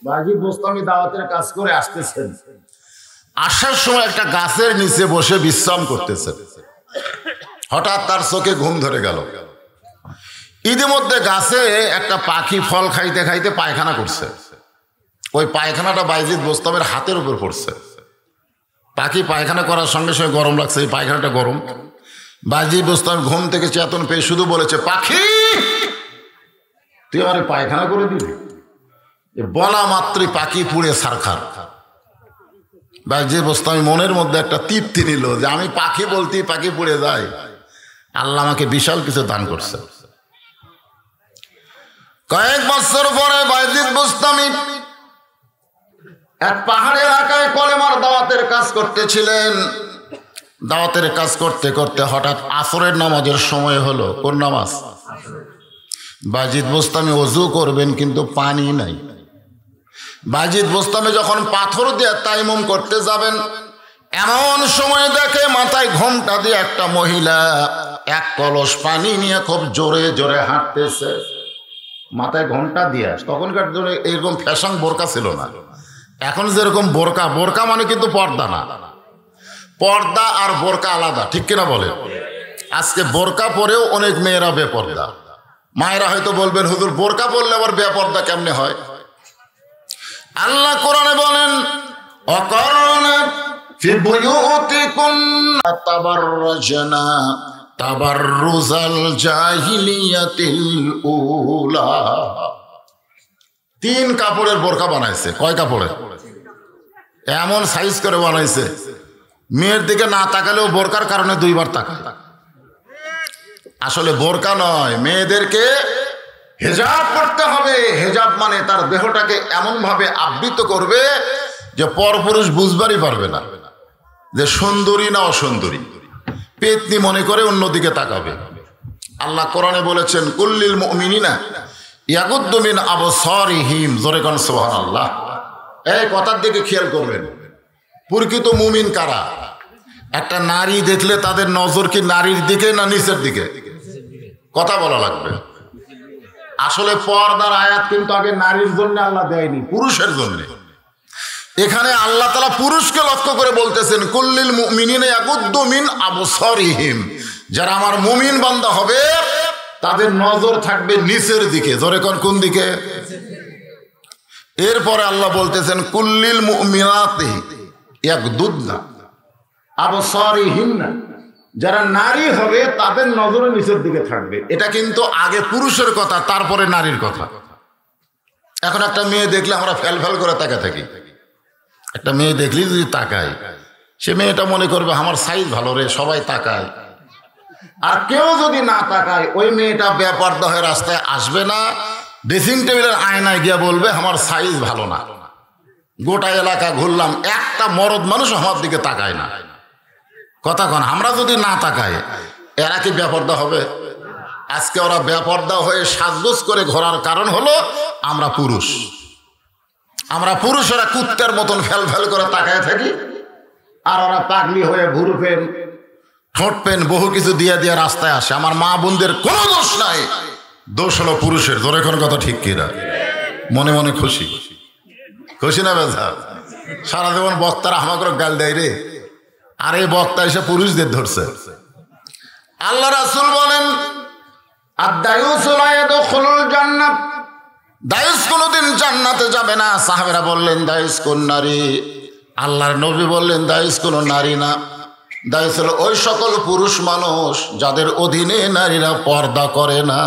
বাজিদ বোস্তামি দাওয়াতের কাজ করে আসতেছেন, আসার সময় একটা গাছের নিচে বসে বিশ্রাম করতেছেন। হঠাৎ তার চোখে ঘুম ধরে গেল। ইতিমধ্যে গাছে একটা পাখি ফল খাইতে খাইতে পায়খানা করছে। ওই পায়খানাটা বাইজিদ বোস্তামের হাতের উপর পড়ছে। পাখি পায়খানা করার সঙ্গে সঙ্গে গরম লাগছে, এই পায়খানাটা গরম। বাইজিদ বোস্তাম ঘুম থেকে চেতন পেয়ে শুধু বলেছে, পাখি তুই আমার পায়খানা করে দিবি? বলা মাত্রই পাখি পুড়ে ছারখার। বাইজিদ বোস্তামি মনের মধ্যে একটা তৃপ্তি নিল যে আমি পাখি বলতেই পাখি পুড়ে যায়, আল্লাহ আমাকে বিশাল কিছু দান করছে। কয়েক বছর পরে বাইজিদ বোস্তামি এক পাহাড়ি এলাকায় কলেমার দাওয়াতের কাজ করতেছিলেন। দাওয়াতের কাজ করতে করতে হঠাৎ আসরের নামাজের সময় হলো। কোন নামাজ? বাইজিদ বোস্তামি ওযু করবেন কিন্তু পানি নাই। বাইজিদ বোস্তামি যখন পাথর দিয়ে তায়াম্মুম করতে যাবেন, এমন সময় দেখে মাথায় ঘোমটা দিয়ে একটা মহিলা এক কলস পানি নিয়ে খুব জোরে জোরে হাঁটতেছে। মাথায় ঘোমটা দিয়ে, তখনকার জন্য এরকম ফ্যাশন বোরকা ছিল না। এখন যেরকম বোরকা, বোরকা মানে কিন্তু পর্দা না। পর্দা আর বোরকা আলাদা, ঠিক কিনা বলে? আজকে বোরকা পরেও অনেক মেয়েরা বেপর্দা। মায়েরা হয়তো বলবেন, হুজুর বোরকা পরলে আবার বেপর্দা কেমনে হয়? আল্লাহ কোরআনে বলেন, অকরনা ফি বুয়ুতিকুন্না তাবাররাজনা তাবাররুজাল জাহিলিয়াতিল উলা। 3 কাপড়ের বোরকা বানাইছে। কয় কাপড়ের? এমন সাইজ করে বানাইছে, মেয়ের দিকে না তাকালেও বোরকার কারণে 2 বার তাকায়। আসলে বোরকা নয়, মেয়েদেরকে হেজাব করতে হবে। হেজাব মানে তার দেহটাকে এমন ভাবে আবৃত করবে যে পরপুরুষ বুঝবারই পারবে না যে সুন্দরী না অসুন্দরী। পেতনি মনে করে অন্যদিকে তাকাবে। আল্লাহ কোরআনে বলেছেন, কুল্লিল মুমিনিনা ইয়াগুদ্দু মিন আবসারিহিম। জোরে কোন সুবহানাল্লাহ। এই কথার দিকে খেয়াল করবেন, প্রকৃত মুমিন কারা? একটা নারী দেখলে তাদের নজর কি নারীর দিকে না নিচের দিকে? কথা বলা লাগবে। আসলে পর্দার আয়াত কিন্তু আগে নারীর জন্য আল্লাহ দেয়নি, পুরুষের জন্য। এখানে আল্লাহ তাআলা পুরুষকে লক্ষ্য করে বলতেছেন, কুল্লিল মুমিনিনা ইয়াগুদ্দু মিন আবসারিহিম। যারা আমার মুমিন বান্দা হবে তাদের নজর থাকবে নিচের দিকে। জোরে কোন দিকে? এরপরে আল্লাহ বলতেছেন, কুল্লিল মুমিনাতি ইয়াগুদ্দুনা আবসারিহিন্না। যারা নারী হবে তাদের নজরে নিচের দিকে থাকবে। এটা কিন্তু আগে পুরুষের কথা, তারপরে নারীর কথা। এখন একটা মেয়ে দেখলে আমরা ফেল করে তাকায় থাকি। একটা মেয়ে দেখলি যদি তাকায়, সে মেয়েটা মনে করবে আমার সাইজ ভালো রে, সবাই তাকায়। আর কেউ যদি না তাকায়, ওই মেয়েটা বেপর্দা হয়ে রাস্তায় আসবে না, ড্রেসিং টেবিলের আয়নায় গিয়ে বলবে আমার সাইজ ভালো না। গোটা এলাকা ঘুরলাম, একটা মরদ মানুষ আমার দিকে তাকায় না। কথা কন, আমরা যদি না তাকাই এরা কি বেপর্দা হবে? আজকে ওরা বেপর্দা হয়ে সাজগোজ করে ঘোরার কারণ হলো আমরা পুরুষ। আমরা পুরুষেরা কুত্তার মতন ফেল করে তাকায় থাকি, আর ওরা পাগলি হয়ে ভুরু পেন, ঠোঁট পেন, বহু কিছু দিয়ে দিয়ে রাস্তায় আসে। আমার মা বোনদের কোনো দোষ নাই, দোষ হলো পুরুষের। জোরে কোন কথা ঠিক কিনা? মনে মনে খুশি খুশি না বেজা? সারা জীবন বক্তারা আমাকে গাল দেয় রে, আর এই বক্তা এসে পুরুষদের ধরছে। আল্লাহ রাসূল বলেন, আদ-দায়ুসু লা ইয়াদখুলুল জান্নাহ। দায়ুস কোনদিন জান্নাতে যাবে না। সাহাবেরা বললেন, দায়ুস কোন নারী? আল্লাহর নবী বললেন, দায়ুস কোন নারী না, দায়ুস হলো ওই সকল পুরুষ মানুষ যাদের অধীনে নারীরা পর্দা করে না।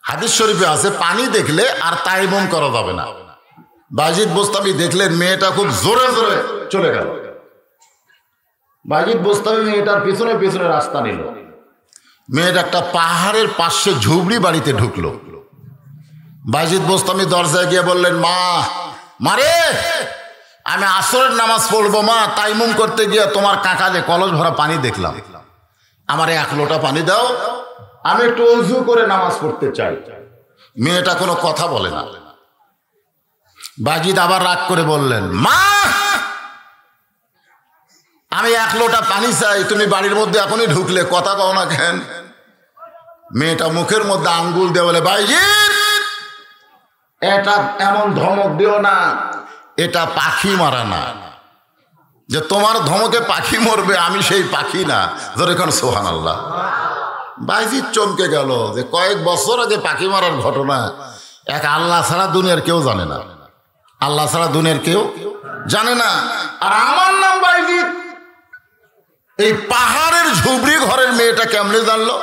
হাদিস শরীফে আছে, পানি দেখলে আর তায়াম্মুম করা যাবে না। বাইজিদ বোস্তামি দেখলেন মেয়েটা খুব জোরে জোরে চলে গেল। বাইজিদ বোস্তামি মেয়েটার পিছনে পিছনে রাস্তা নিল। মেয়েটা একটা পাহাড়ের পাশে ঝুবড়ি বাড়িতে ঢুকলো। বাইজিদ বোস্তামি দরজায় গিয়ে বললেন, মা মারে, আমি আসরের নামাজ পড়বো মা, তায়াম্মুম করতে গিয়ে তোমার কাকালে কলস ভরা পানি দেখলাম, আমারে 1 লোটা পানি দাও, আমি একটু ওযু করে নামাজ পড়তে চাই। মেয়েটা কোনো কথা বলে না। বাইজিদ আবার রাগ করে বললেন, মা আমি 1 লোটা পানি চাই, তুমি বাড়ির মধ্যে এখনই ঢুকলে, কথা কও না কেন? মেয়েটা মুখের মধ্যে আঙ্গুল দিয়ে বলে, বাইজিদ এটা এমন ধমক দিও না, এটা পাখি মারা না যে তোমার ধমকে পাখি মরবে, আমি সেই পাখি না। ধরে এখন সুবহানাল্লাহ। বাইজিদ চমকে গেল যে কয়েক বছর আগে পাখি মারার ঘটনা এক আল্লাহ ছাড়া দুনিয়ার কেউ জানে না, আল্লাহ ছাড়া দুনিয়ার কেউ জানে না। আর আমার নাম বাইজিদ, এই পাহাড়ের ঝুবড়ি ঘরের মেয়েটা কেমনে জানলো?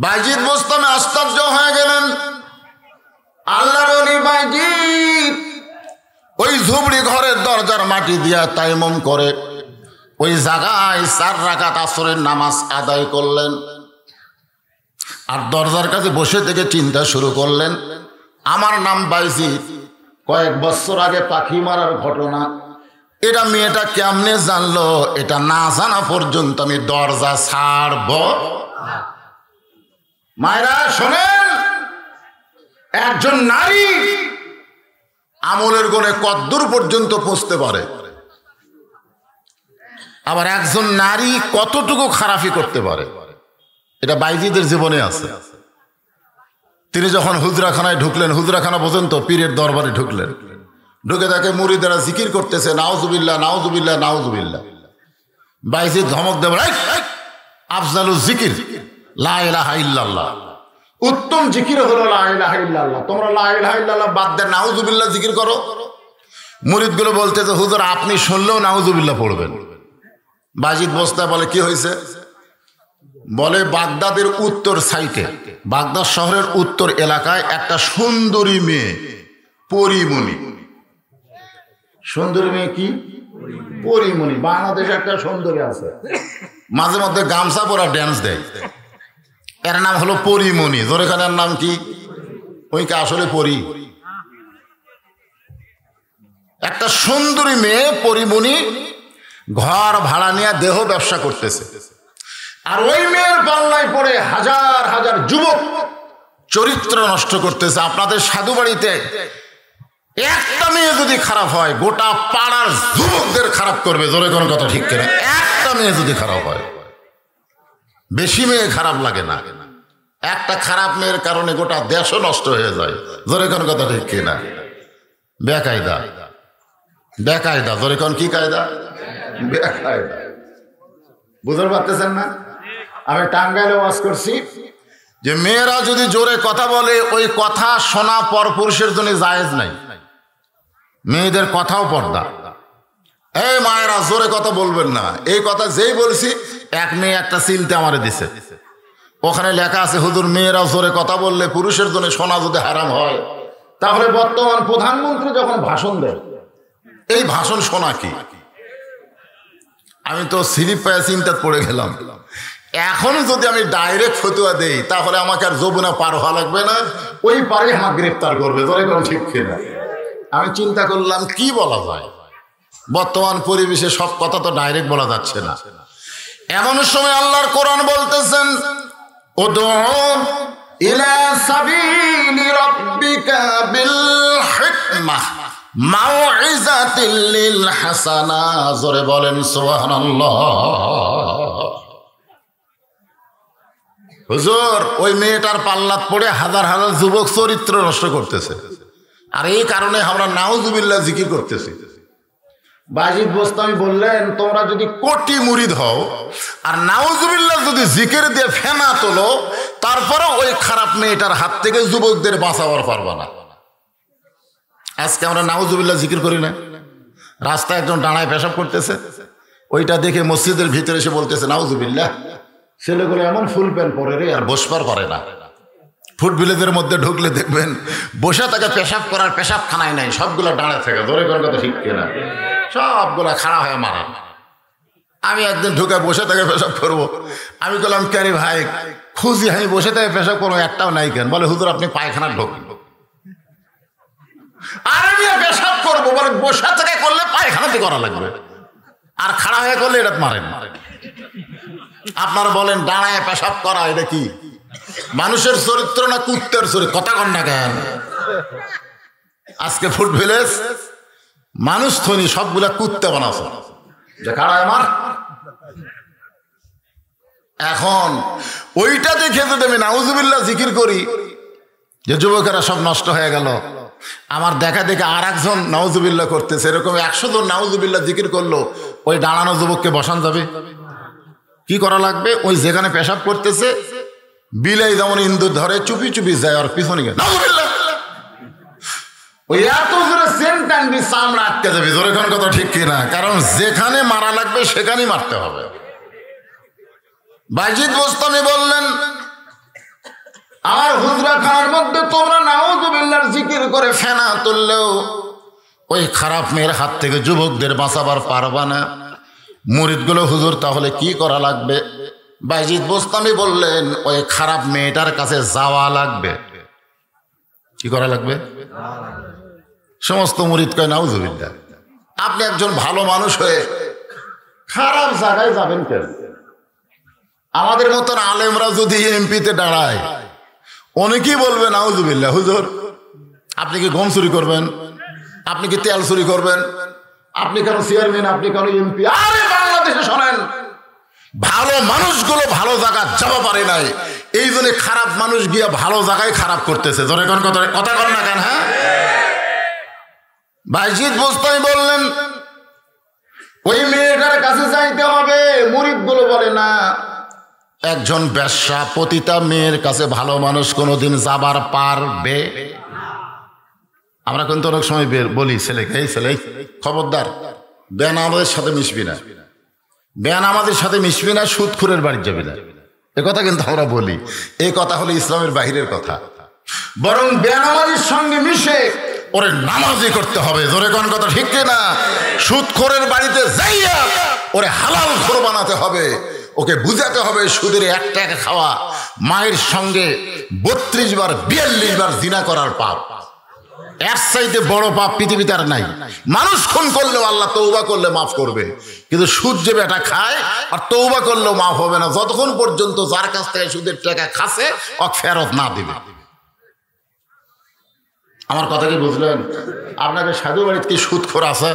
বাইজিদ বোস্তামে আশ্চর্য হয়ে গেলেন। আল্লাহর ওলি বাইজিদ ওই ঝুবড়ি ঘরের দরজার মাটি দিয়া তায়াম্মুম করে ওই জায়গায় 4 রাকাত আসরের নামাজ আদায় করলেন। আর দরজার কাছে বসে থেকে চিন্তা শুরু করলেন, আমার নাম বাইজিদ, কয়েক বছর আগে পাখি মারার ঘটনা, এটা মেয়েটা কেমনে জানলো? এটা না জানা পর্যন্ত আমি দরজা ছাড়ব। মায়েরা শোনেন, একজন নারী আমলের গুণে কদ্দূর পর্যন্ত পৌঁছতে পারে, আবার একজন নারী কতটুকু খারাপি করতে পারে, এটা বাইজিদের জীবনে আছে। তিনি যখন হুজরাখানায় ঢুকলেন, হুজরাখানা পর্যন্ত পীরের দরবারে ঢুকলেন, ঢুকে তাকে মুরিদেরা জিকির করতেছে, নাউজুবিল্লাহ নাউজুবিল্লাহ নাউজুবিল্লাহ। বাইজিদ ধমক দেব, আফজালুজ জিকির লা ইলাহা ইল্লাল্লাহ, উত্তম জিকির হলো লা ইলাহা ইল্লাল্লাহ। তোমরা লা ইলাহা ইল্লাল্লাহ বাদ দিয়ে নাউজুবিল্লাহ জিকির করো। মুরিদগুলো বলতেছে, হুজুর আপনি শুনলেও নাউজুবিল্লাহ পড়বেন। বাইজিদ বস্তা বলে, কি হয়েছে? বলে, বাগদাদের উত্তর সাইটে, বাগদাদ শহরের উত্তর এলাকায় একটা সুন্দরী মেয়ে, পরিমণি। সুন্দরী মেয়ে কি? পরিমণি। বাংলাদেশে একটা সুন্দরী আছে, মাঝে মধ্যে গামছা পরা ড্যান্স দেয়, এর নাম হলো পরিমণি। জোরেখানের নাম কি? ওইকে আসলে পরি। একটা সুন্দরী মেয়ে পরিমণি ঘর ভাড়া নিয়ে দেহ ব্যবসা করতেছে। আর ওই মেয়ের পাল্লায় পড়ে হাজার হাজার যুবক চরিত্র নষ্ট করতেছে। আপনাদের সাধু বাড়িতে একটা মেয়ে যদি খারাপ হয়, গোটা পাড়ার যুবকদের খারাপ করবে। জোরে কোন কথা ঠিক কিনা? একটা মেয়ে যদি খারাপ হয়, বেশি মেয়ে খারাপ লাগে না, একটা খারাপ মেয়ের কারণে গোটা দেশও নষ্ট হয়ে যায়। জোরে কোন কথা ঠিক কিনা? বেকায়দা, বেকায়দা। জোরে কোন কি কায়দা? বেকায়দা। বুঝতে পারতেছেন না? আমি টাঙ্গাইলে ওয়াজ করছি যে মেয়েরা যদি জোরে কথা বলে, ওই কথা শোনা পরপুরুষের জন্য জায়েজ নাই। মেয়েদের কথাও পর্দা। এই মায়েরা জোরে কথা বলবেন না, এই কথা যেই বলছি, এক মেয়ে একটা চিলতে আমারে দিছে, ওখানে লেখা আছে, হুজুর মেয়েরা জোরে কথা বললে পুরুষের জন্য শোনা যদি হারাম হয়, তাহলে বর্তমান প্রধানমন্ত্রী যখন ভাষণ দেয়, এই ভাষণ শোনা কি? আমি তো স্লিপ পায়ে চিন্তা পড়ে গেলাম। এখন যদি আমি ডাইরেক্ট ফতুয়া দেই, তাহলে আমাকে আর যমুনা পার হওয়া লাগবে না, ওই পারে আমাকে গ্রেফতার করবে। ধরে কোন ঠিক কিনা? আমি চিন্তা করলাম কি বলা যায়। বর্তমান পরিবেশে সব কথা তো ডাইরেক্ট বলা যাচ্ছে না। এমন সময় আল্লাহর কোরআন বলতেছেন, উদউ ইলা সাবিলি রাব্বিকা বিল হিকমাহ মাউইজাতিল লিল হাসানা। জোরে বলেন সুবহানাল্লাহ। হুজুর ওই মেয়েটার পাল্লাত পড়ে হাজার হাজার যুবক চরিত্র নষ্ট করতেছে, আর এই কারণে আমরা নাউজুবিল্লাহ জিকির করতেছি। বাইজিদ বোস্তামি বললেন, তোমরা যদি কোটি মুরিদ হও আর নাউজুবিল্লাহ যদি জিকির দিয়ে ফেনা তোলো, তারপরে ওই খারাপ মেয়েটার হাত থেকে যুবকদের বাঁচাবার পারবা না। আজকে আমরা নাউজুবিল্লাহ জিকির করি না। রাস্তায় একজন ডানায় পেশাব করতেছে, ওইটা দেখে মসজিদের ভিতরে এসে বলতেছে নাউজুবিল্লাহ। ছেলেগুলো এমন ফুল প্যান্ট পরে রে, আর বসবার পারে না। ফুট ভিলেজের মধ্যে ঢুকলে দেখবেন বসে তাকে পেশাব করার পেশাবখানায় নাই, সবগুলো দাঁড়ায় থাকে। ধরে কোন কথা ঠিক কিনা? সবগুলা খাড়া হয়ে মারা। আমি একদিন ঢুকে বসে তাকে পেশাব করবো। আমি বললাম, ক্যারি ভাই খুঁজি, আমি বসে থেকে পেশাব করবো, একটাও নাই কেন? বলে, হুজুর আপনি পায়খানা ঢোকেন। আর আমি পেশাব করবো, বলে বসে থেকে করলে পায়খানাতে করা লাগবে, আর খাড়া হয়ে করলে এটা মারেন। আপনারা বলেন দাঁড়ায় পেশাব করা এটা কি মানুষের চরিত্র না কুত্তের চরিত্র? কথা কন না কেন? আজকে ফুট ভিলেজ মানুষ থনি সবগুলা কুত্তে বানাচ্ছে, যে খাড়ায় মার। এখন ওইটা দেখে যদি আমি নাউজুবিল্লাহ জিকির করি, যে যুবকেরা সব নষ্ট হয়ে গেল। আমার দেখা দেখে আর একজন নাউজুবিল্লাহ করতেছে, এরকম 100 জন নাউজুবিল্লাহ জিকির করলো, ওই দাঁড়ানো যুবককে বসান যাবে? কি করা লাগবে? ওই যেখানে পেশাব করতেছে বিলাই যেমন ইন্দুর ধরে চুপি চুপি যায় আর পিছনে গেল ওই এত জোরে সেন্টান্ডি চামড়া আটকে যাবে। জোরে কোন কথা ঠিক কিনা? কারণ যেখানে মারা লাগবে সেখানেই মারতে হবে। বাইজিদ বোস্তামি বললেন, আমার হুজরা খানার মধ্যে তোমরা নাউজুবিল্লাহর জিকির করে ফেনা তুললেও ওই খারাপ মেয়ের হাত থেকে যুবকদের বাঁচাবার পারবা না। মুরিদগুলো, হুজুর তাহলে কি করা লাগবে? বাইজিদ বোস্তামি বললেন, ওই খারাপ মেয়েটার কাছে যাওয়া লাগবে। কি করা লাগবে? সমস্ত মুরিদ কয় নাউজুবিল্লাহ। আপনি একজন ভালো মানুষ হয়ে খারাপ জায়গায় যাবেন কেন? আমাদের মতন আলেমরা যদি এমপিতে দাঁড়ায় অনেকেই বলবে নাউজুবিল্লাহ, হুজুর আপনি কি গম চুরি করবেন? আপনি কি তেল চুরি করবেন? আপনি কেন চেয়ারম্যান? আপনি কেন এমপি? আরে বাংলাদেশে শোনেন, ভালো মানুষগুলো ভালো জায়গা যাওয়া পারে নাই, এই জন্য খারাপ মানুষ গিয়া ভালো জায়গায় খারাপ করতেছে। ধরে কোন কথা কর না কেন? হ্যাঁ, বাইজিদ বোস্তামি বললেন, ওই মেয়েটার কাছে যাইতে হবে। মুরিদগুলো বলে না, একজন বেশ্যা পতিতা মেয়ের কাছে ভালো মানুষ কোনোদিন যাবার পারবে? আমরা কিন্তু অনেক সময় বলি ছেলেকে, এই ছেলে খবরদার বেনামাজের সাথে মিশবি না, বেনামাজের সাথে মিশবি না, সুদখোরের বাড়ি যাবি না। এ কথা কিন্তু আমরা বলি। এই কথা হলো ইসলামের বাহিরের কথা। বরং বেনামাজির সঙ্গে মিশে ওরে নামাজি করতে হবে। জোরে কোন কথা ঠিক না? সুদখোরের বাড়িতে যাইয়া ওরে হালাল খোর বানাতে হবে। ওকে বুঝাতে হবে সুদের 1 টাকা খাওয়া মায়ের সঙ্গে 32 বার 42 বার জিনা করার পাপ। এর চাইতে বড় পাপ পৃথিবীতে আর নাই। মানুষ খুন করলেও আল্লাহ তওবা করলে মাফ করবে, কিন্তু সুদ যে বেটা খায় আর তওবা করলেও মাফ হবে না, যতক্ষণ পর্যন্ত যার কাছ থেকে সুদের টাকা খাচ্ছে ও ফেরত না দিবে। আমার কথা কি বুঝলেন? আপনাদের সাধু বাড়িতে কি সুদখোর আছে?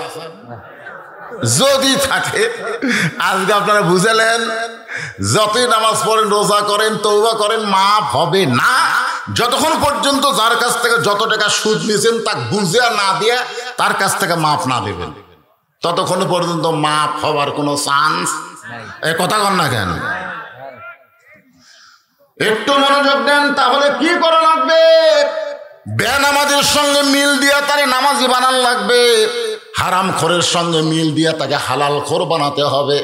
যদি থাকে আজকে আপনারা বুঝালেন, যতই নামাজ পড়েন, রোজা করেন, তওবা করেন, মাফ হবে না যতক্ষণ পর্যন্ত যার কাছ থেকে যত টাকা সুদ নিয়েছেন তা বুঝে না দিয়ে তার কাছ থেকে মাফ না দেবেন, ততক্ষণ পর্যন্ত মাফ হবার কোনো চান্স। এই কথা কন না কেন? একটু মনোযোগ দেন। তাহলে কি করা লাগবে? বেনামাজের সঙ্গে মিল দিয়া তারে নামাজি বানান লাগবে, হারাম খোরের সঙ্গে মিল দিয়া তাকে হালাল খোর বানাতে হবে।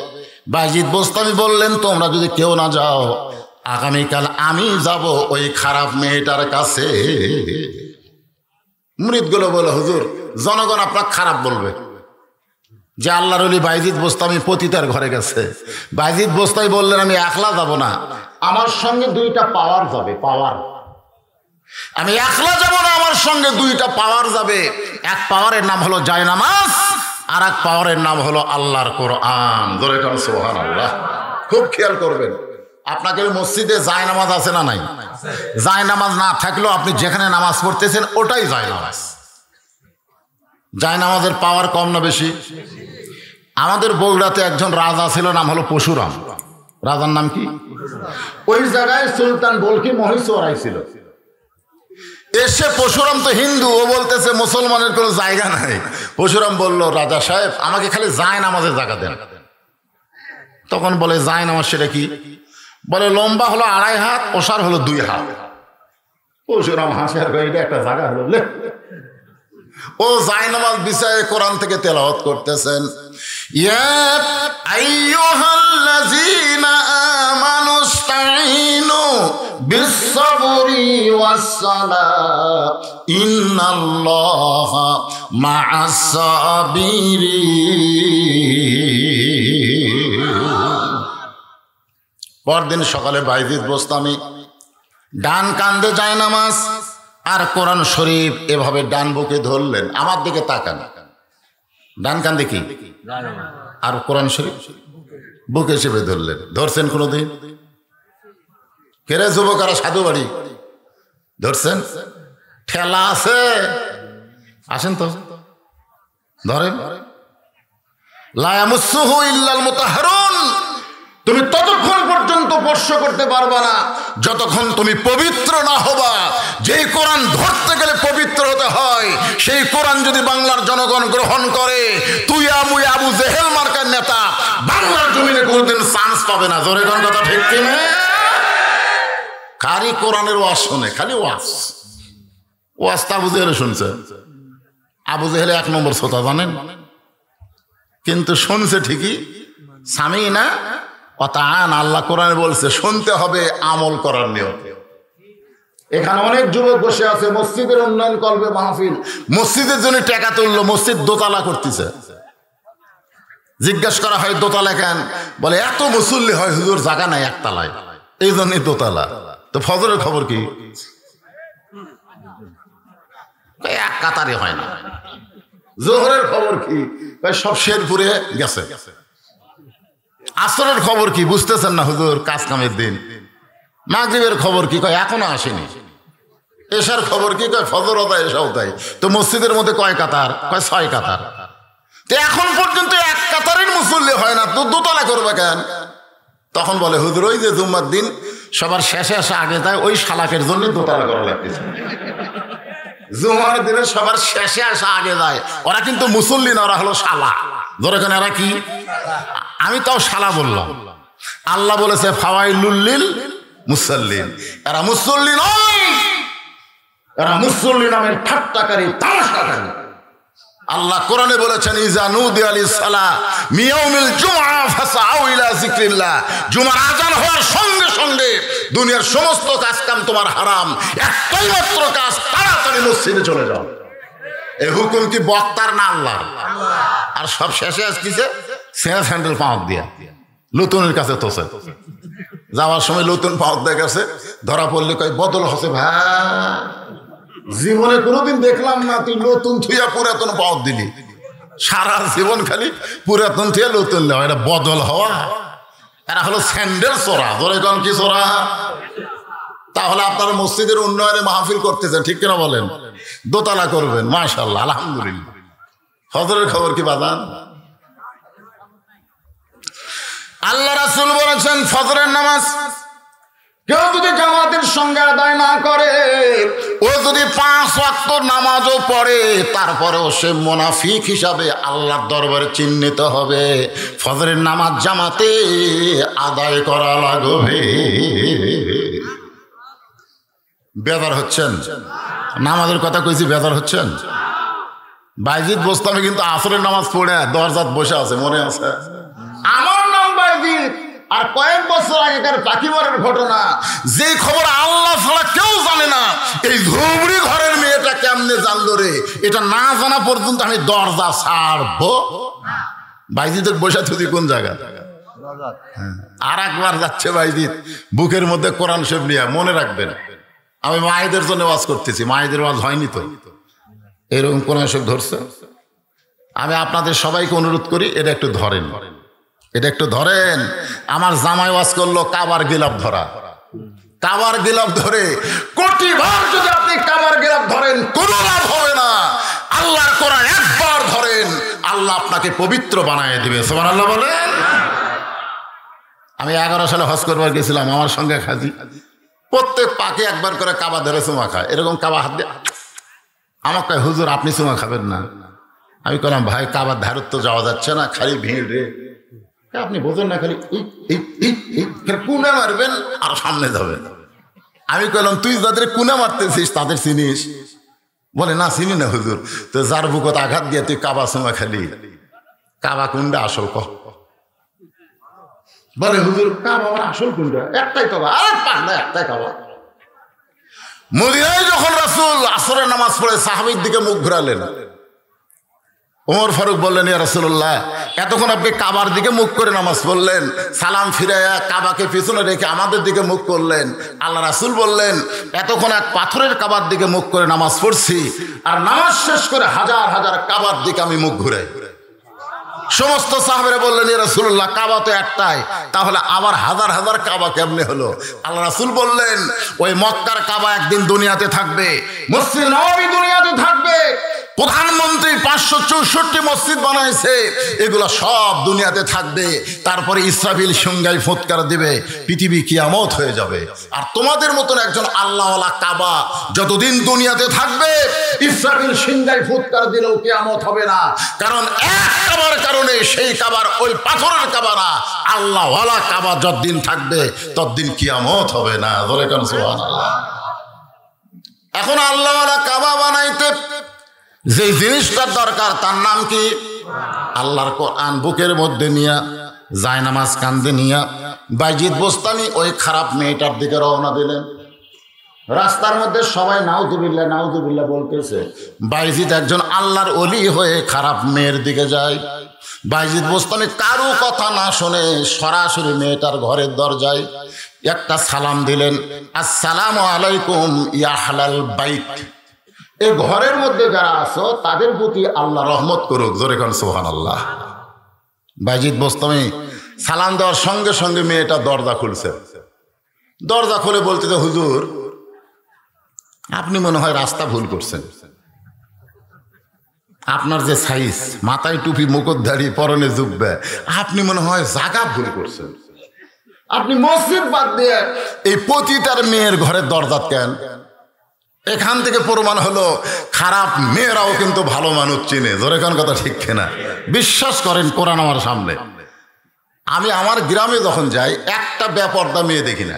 বাইজিদ বোস্তামি বললেন, তোমরা যদি কেউ না যাও, আগামীকাল আমি যাব ওই খারাপ মেয়েটার কাছে। মুরিদগুলো বলে, হুজুর জনগণ আপনার খারাপ বলবে যে আল্লাহর ওলি বাইজিদ বোস্তামি পতিতার ঘরে গেছে। বাইজিদ বোস্তামি বললেন, আমি একলা যাব না, আমার সঙ্গে 2টা পাওয়ার যাবে। পাওয়ার, আমি একলা যাব না, আমার সঙ্গে 2টা পাওয়ার যাবে। এক পাওয়ারের নাম হলো জায়নামাজ, আর এক পাওয়ারের নাম হলো আল্লাহর কোরআন। ধরে কারণ সুবহানাল্লাহ। খুব খেয়াল করবেন, আপনাকে মসজিদে জায়নামাজ আছে না নাই? জায়নামাজ না থাকলেও আপনি যেখানে নামাজ পড়তেছেন ওটাই জায়নামাজ। জায়নামাজের পাওয়ার কম না বেশি? আমাদের বগুড়াতে একজন রাজা ছিল, নাম হলো পশুরাম। রাজার নাম কি? ওই জায়গায় সুলতান বলকি মহীশূর আইছিল। এসে পশুরাম তো হিন্দু, ও বলতেছে মুসলমানের কোনো জায়গা নাই। পশুরাম বলল, রাজা সাহেব আমাকে খালি জায়নামাজের জায়গা দেন। তখন বলে, জায়নামাজ সেটা কি? বলে, লম্বা হলো 2.5 হাত, ওসার হলো 2 হাত। পশুরাম হাসে আর এটা একটা জায়গা হলো। ও জায়নামাজ বিছায়ে কোরআন থেকে তেলাওয়াত করতেছেন, ইয়া আইয়ুহাল্লাযীনা আমানুস্তাঈনু বিস-সাবরি ওয়াস-সালাহ ইন্নাল্লাহা মা'আস-সাবিরিন। পরদিন সকালে বাইজিদ বোস্তামি ডান কান্দে জায়নামাজ আর কোরআন শরীফ এভাবে ডান বুকে ধরলেন। আমার দিকে তাকান, ডান কান্দে কি আর কোরআন শরীফ বুকে চেপে ধরলেন। ধরছেন কোনোদিন? কেরে যুবকারা সাধু বাড়ি ধরছেন? ঠেলা আছে, আসেন তো ধরেন। লা ইয়ামাসসুহু ইল্লাল মুতাহহারুন। তুমি ততক্ষণ পর্যন্ত স্পর্শ করতে পারবা না যতক্ষণ তুমি পবিত্র না হবা, যেই কোরআন ধরতে গেলে পবিত্র হতে হয়, সেই কোরআন যদি বাংলার জনগণ গ্রহণ করে, তুই মুই আবু জেহেল মার্কার নেতা বাংলার জমিনে কোনোদিন চান্স পাবে না। জোরে কোন কথা ঠিক কিনা? কারি কোরআনের ওয়াজ শোনে, খালি ওয়াজ ওয়াজটা আবু জেহেল শুনছে। আবু জেহেল 1 নম্বর শ্রোতা জানেন, কিন্তু শুনছে ঠিকই। স্বামী না অতান, আল্লাহ কোরআনে বলছে শুনতে হবে আমল করার নিয়তে। এখানে অনেক যুবক বসে আছে, মসজিদের উন্নয়ন করবে মাহফিল, মসজিদের জন্য টাকা তুললো, মসজিদ দোতলা করতেছে। জিজ্ঞেস করা হয় দোতলা কেন? বলে এত মুসল্লি হয় হুজুর, জায়গা নাই একতলায়, এই জন্যই দোতলা। তো ফজরের খবর কি? এক কাতারে হয় না। জোহরের খবর কি? সব শেরপুরে গেছে। আসরের খবর কি? বুঝতেছেন না হুজুর, কাজ কামের দিন। মাগরিবের খবর কি? কয় এখনো আসেনি। এশার খবর কি? কয় ফজর তাই এশাও তাই। তো মসজিদের মধ্যে কয় কাতার? কয় 6 কাতার। তো এখন পর্যন্ত এক কাতারের মুসল্লি হয় না, তো দোতলা করবে কেন? তখন বলে হুজুর ওই যে জুম্মার দিন সবার শেষে আসে আগে যায়, ওই শালাকের জন্য দোতলা করা লাগতেছে। জুমার দিনে সবার শেষে আসা আগে যায়, ওরা কিন্তু মুসল্লি না, ওরা হলো শালা। ধরে কেন এরা কি? আমি তাও শালা বললাম। আল্লাহ বলেছে ফাওয়াইলুল লিল মুসাল্লিন, এরা মুসল্লি নয়, এরা মুসল্লি নামের ঠাট্টাকারী, তামাশাকারী। আল্লাহ কোরআনে বলেছেন ইজা নুদিয়া লিস-সালাহ মিয়াউমিল জুমআ ফাসআউ ইলা যিকরিল্লাহ, জুমার আযান হওয়ার সঙ্গে সঙ্গে দুনিয়ার সমস্ত কাজ কাম তোমার হারাম, একটাই মাত্র কাজ, তাড়াতাড়ি মসজিদে চলে যাও। এই হুকুম কি বক্তার না আল্লাহর? আর সব শেষে আসছে সেনা স্যান্ডেল পাওয়া দিয়া লুতুনের কাছে তোষে যাওয়ার সময় লুতুন পাওয়া দিয়ে গেছে, ধরা পড়লে কয় বদল হচ্ছে ভাই, জীবনে কোনোদিন দেখলাম না তুই নতুন থুইয়া পুরাতন পাওয়া দিলি। সারা জীবন খালি পুরাতন থুইয়া নতুন নেওয়া, এটা বদল হওয়া? এরা হলো স্যান্ডেল চোরা। ধরে কোন কি চোরা? তাহলে আপনারা মসজিদের উন্নয়নে মাহফিল করতেছেন, ঠিক কিনা বলেন? দোতলা করবেন, মাশাআল্লাহ, আলহামদুলিল্লাহ। ফজরের খবর কি বাজান? আল্লাহ রাসূল বলেছেন ফজরের নামাজ কেউ যদি জামাতের সঙ্গে আদায় না করে, ও যদি 5 ওয়াক্ত নামাজও পড়ে, তারপরেও সে মুনাফিক হিসাবে আল্লাহর দরবারে চিহ্নিত হবে। ফজরের নামাজ জামাতে আদায় করা লাগবে। বেজার হচ্ছেন? নামাজের কথা কইছি, বেজার হচ্ছেন? বাইজিদ বোস্তামি কিন্তু আসরের নামাজ পড়ে দরজাত বসে আছে, মনে আছে? আমার নাম বাইজিদ, আর কয়েক বছর আগেকার পাখিমারের ঘটনা, যে খবর আল্লাহ ছাড়া কেউ জানে না, এই ধুবড়ি ঘরের মেয়েটা কেমনে জানলো রে, এটা না জানা পর্যন্ত আমি দরজা ছাড়বো। বাইজিদের বসে তুই কোন জায়গা? আর একবার যাচ্ছে বাইজিদ বুকের মধ্যে কোরআন শরীফ নিয়ে। মনে রাখবেন, আমি মায়েদের জন্য ওয়াজ করতেছি, মায়েদের ওয়াজ হয়নি তো, এরকম কোরআন শরীফ ধরছে। আমি আপনাদের সবাইকে অনুরোধ করি, এটা একটু ধরেন, এটা একটু ধরেন। আমার জামাই ওয়াজ করলো কাবার গিলাফ ধরা। কাবার গিলাফ ধরে কোটি বার যদি আপনি কাবার গিলাফ ধরেন কোনো লাভ হবে না। আল্লাহর কোরআন একবার ধরেন, আল্লাহ আপনাকে পবিত্র বানায় দিবে। সুবহানাল্লাহ বলেন। আমি 11 সালে হজ করবার গেছিলাম, আমার সঙ্গে খাজি প্রত্যেক পাকে একবার করে কাবা ধরে চুমা খায়, এরকম কাবা হাত দিয়ে। আমার কয় হুজুর আপনি চুমা খাবেন না? আমি বললাম ভাই কাবার ধারত তো যাওয়া যাচ্ছে না, খালি ভিড় রে। আপনি বোঝেন না, খালি কুনা মারবেন আর সামনে যাবেন। আমি কইলাম তুই যাদের কুনা মারতেছিস তাদের চিনিস? বলে না চিনি না হুজুর। তো যার বুকত আঘাত দিয়ে তুই কাবা চুমা খালি, কাবা কুন্ডা আসল কহ? বলে হুজুর কাবা আমার আসল কুন্ডা একটাই কাবা। আরে পাগলা, একটাই কাবা। মদিনায় যখন রাসূল আসরের নামাজ পড়ে সাহাবীর দিকে মুখ ঘুরালেন, ওমর ফারুক বললেন ইয়া রাসূলুল্লাহ, এতক্ষণ আপনি কাবার দিকে মুখ করে নামাজ পড়লেন, সালাম ফিরাইয়া কাবাকে পিছনে রেখে আমাদের দিকে মুখ করলেন। আল্লাহ রাসূল বললেন এতক্ষণ এক পাথরের কাবার দিকে মুখ করে নামাজ পড়ছি, আর নামাজ শেষ করে হাজার হাজার কাবার দিকে আমি মুখ ঘুরাই। সমস্ত সাহাবীরা বললেন ইয়া রাসূলুল্লাহ, কাবা তো একটাই, তাহলে আবার হাজার হাজার কাবা কেমনে হলো? আল্লাহ রাসূল বললেন ওই মক্কার কাবা একদিন দুনিয়াতে থাকবে, মসজিদ নববী দুনিয়াতে থাকবে, প্রধানমন্ত্রী 5 564 মসজিদ বানাইছে, এগুলো সব দুনিয়াতে থাকবে। তারপরে ইসরাফিল সিংহায় ফুৎকার দিবে, পৃথিবী কিয়ামত হয়ে যাবে। আর তোমাদের মতন একজন আল্লাহওয়ালা কাবা যতদিন দুনিয়াতে থাকবে, ইসরাফিল সিংহায় ফুৎকার দিলেও কিয়ামত হবে না। কারণ এক কাবার কারণে সেই কাবার ওই পাথরের কাবা না, আল্লাহওয়ালা কাবা যতদিন থাকবে ততদিন কিয়ামত হবে না। বলে কেন সুবহানাল্লাহ। এখন আল্লাহওয়ালা কাবা বানাইতে যে জিনিসটার দরকার তার নাম কি? আল্লাহর কোরআন বুকের মধ্যে নিয়া, জায়নামাজ কান্দে নিয়া বাইজিদ বোস্তামি ওই খারাপ মেয়েটার দিকে রওনা দিলেন। রাস্তার মধ্যে সবাই নাউজুবিল্লাহ নাউজুবিল্লাহ বলতেছে। বাইজিদ একজন আল্লাহর ওলি হয়ে খারাপ মেয়ের দিকে যায়। বাইজিদ বোস্তামি কারো কথা না শুনে সরাসরি মেয়েটার ঘরের দরজায় একটা সালাম দিলেন, আসসালামু আলাইকুম ইয়া আহলাল বাইত। এই ঘরের মধ্যে যারা আছো তাদের প্রতি আল্লাহ রহমত করুক। জোরে কোন সুবহানাল্লাহ। বাইজিদ বোস্তামি সালাম দেওয়ার সঙ্গে সঙ্গে মেয়েটা দরজা খুলছে। দরজা খুলে বলতেছে, হুজুর আপনি মনে হয় রাস্তা ভুল করছেন। আপনার যে সাইজ, মাথায় টুপি, মুকুট দাড়ি, পরনে জুব্বা, আপনি মনে হয় জায়গা ভুল করছেন। আপনি মসজিদ বাদ দিয়ে এই পতিতার মেয়ের ঘরের দরজা কেন? এখান থেকে প্রমাণ হলো খারাপ মেয়েরাও কিন্তু ভালো মানুষ চিনে। জোরে কোন কথা ঠিক কিনা? বিশ্বাস করেন কোরআন আমার সামনে। আমি আমার গ্রামে যখন যাই একটা বেপর্দা মেয়ে দেখি না।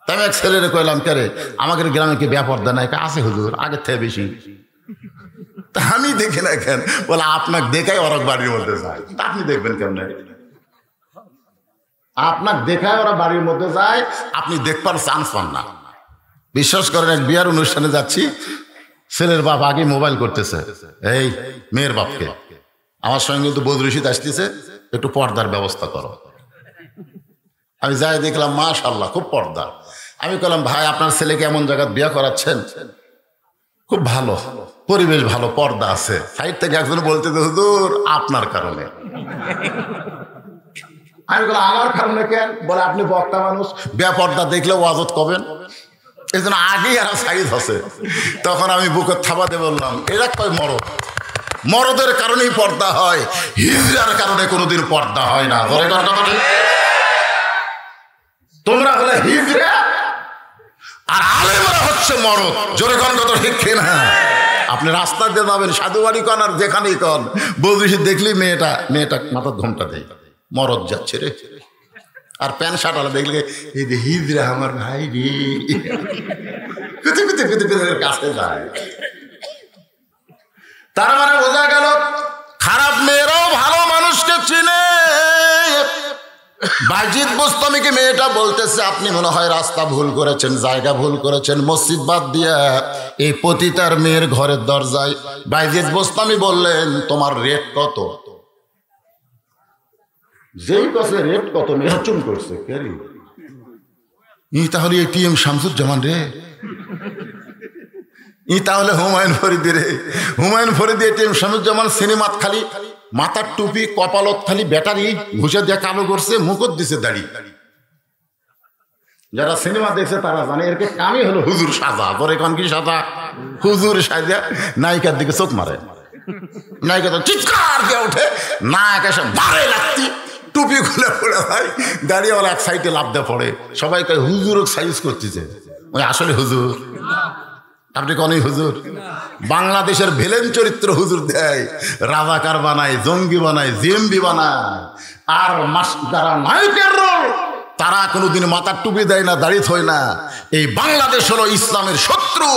তাই আমি এক ছেলেরে কইলাম, কে রে আমাদের গ্রামে কি বেপর্দা নাই? আছে হুজুর, আগের থেকে বেশি। তা আমি দেখি না কেন? বলে আপনাকে দেখাই ওরা বাড়ির মধ্যে যায়। তা আপনি দেখবেন কেমনে? আপনাকে দেখায় ওরা বাড়ির মধ্যে যায়, আপনি দেখবার চান্স পান না। বিশ্বাস করেন, এক বিয়ার অনুষ্ঠানে যাচ্ছি, ছেলের বাপ আগে মোবাইল করতেছে এই মেয়ের বাপকে, আমার সঙ্গে কিন্তু বদরুশিদ আসতেছে, একটু পর্দার ব্যবস্থা করো। আমি যাই দেখলাম মাশাআল্লাহ খুব পর্দা। আমি বললাম, ভাই আপনার ছেলেকে এমন জায়গায় বিয়ে করাচ্ছেন, খুব ভালো পরিবেশ, ভালো পর্দা আছে। সাইড থেকে একজন বলতে, হুজুর আপনার কারণে। আমি বললাম, আমার কারণে কেন? বলে আপনি বক্তা মানুষ, বেপর্দা দেখলে ওয়াজত করবেন, এই জন্য আগেই আর সাইজ আছে। তখন আমি বুকের থাবা দিয়ে বললাম, এরা কয় মরদ, মরদের কারণেই পর্দা হয়, হিজড়ার কারণে কোনোদিন পর্দা হয় না। তোমরা হলে হিজড়া আর আলেমরা হচ্ছে মরদ। জোরে কোন কথা ঠিক কিনা? আপনি রাস্তা দিয়ে যাবেন, সাধু বাড়ি কন আর যেখানেই কন, বৌদিসি দেখলি মেয়েটা মাথার ঘোমটা দেয়, মরদ যাচ্ছে রে। আর প্যান্ট শার্ট আলা দেখলে এই যে হিজড়া আমার ভাই রে, কাছে যায়। তার মানে বোঝা গেল খারাপ মেয়েরাও ভালো মানুষকে চিনে। বাইজিদ বোস্তামিকে মেয়েটা বলতেছে, আপনি মনে হয় রাস্তা ভুল করেছেন, জায়গা ভুল করেছেন, মসজিদ বাদ দিয়া এই পতিতার মেয়ের ঘরের দরজায়। বাইজিদ বোস্তামি বললেন, তোমার রেট কত? যেই কাছে রেট কত, মেয়েটা চুম করছে, ই তাহলে এটিএম শামসুজ্জামান রে, ই তাহলে হুমায়ুন ফরিদি রে, হুমায়ুন ফরিদি এটিএম শামসুজ্জামান। সিনেমাত খালি মাথার টুপি, কপালত খালি ব্যাটারি ঘুষে দিয়ে কালো করছে, মুকুট দিছে দাড়ি। যারা সিনেমা দেখছে তারা জানে এর কামই হলো হুজুর সাজা। পরে কোন কি সাজা? হুজুর সাজা নায়িকার দিকে চোখ মারে, নায়িকা তো চিৎকার দিয়ে ওঠে, নায়ক এসে বারে লাগতি, টুপি খুলে পড়ে হয়, দাঁড়িয়েওয়ালা এক সাইডে লাভ দিয়ে পড়ে। সবাই কয় হুজুর সাইজ করতেছে, ওই আসলে হুজুর। আপনি কনই হুজুর? বাংলাদেশের ভিলেন চরিত্র হুজুর দেয়, রাজাকার বানায়, জঙ্গি বানায়, জিএমবি বানায়। আর যারা নায়কের রোল তারা কোনোদিন মাথার টুপি দেয় না, দাড়ি থয় না। এই বাংলাদেশ হলো ইসলামের শত্রু।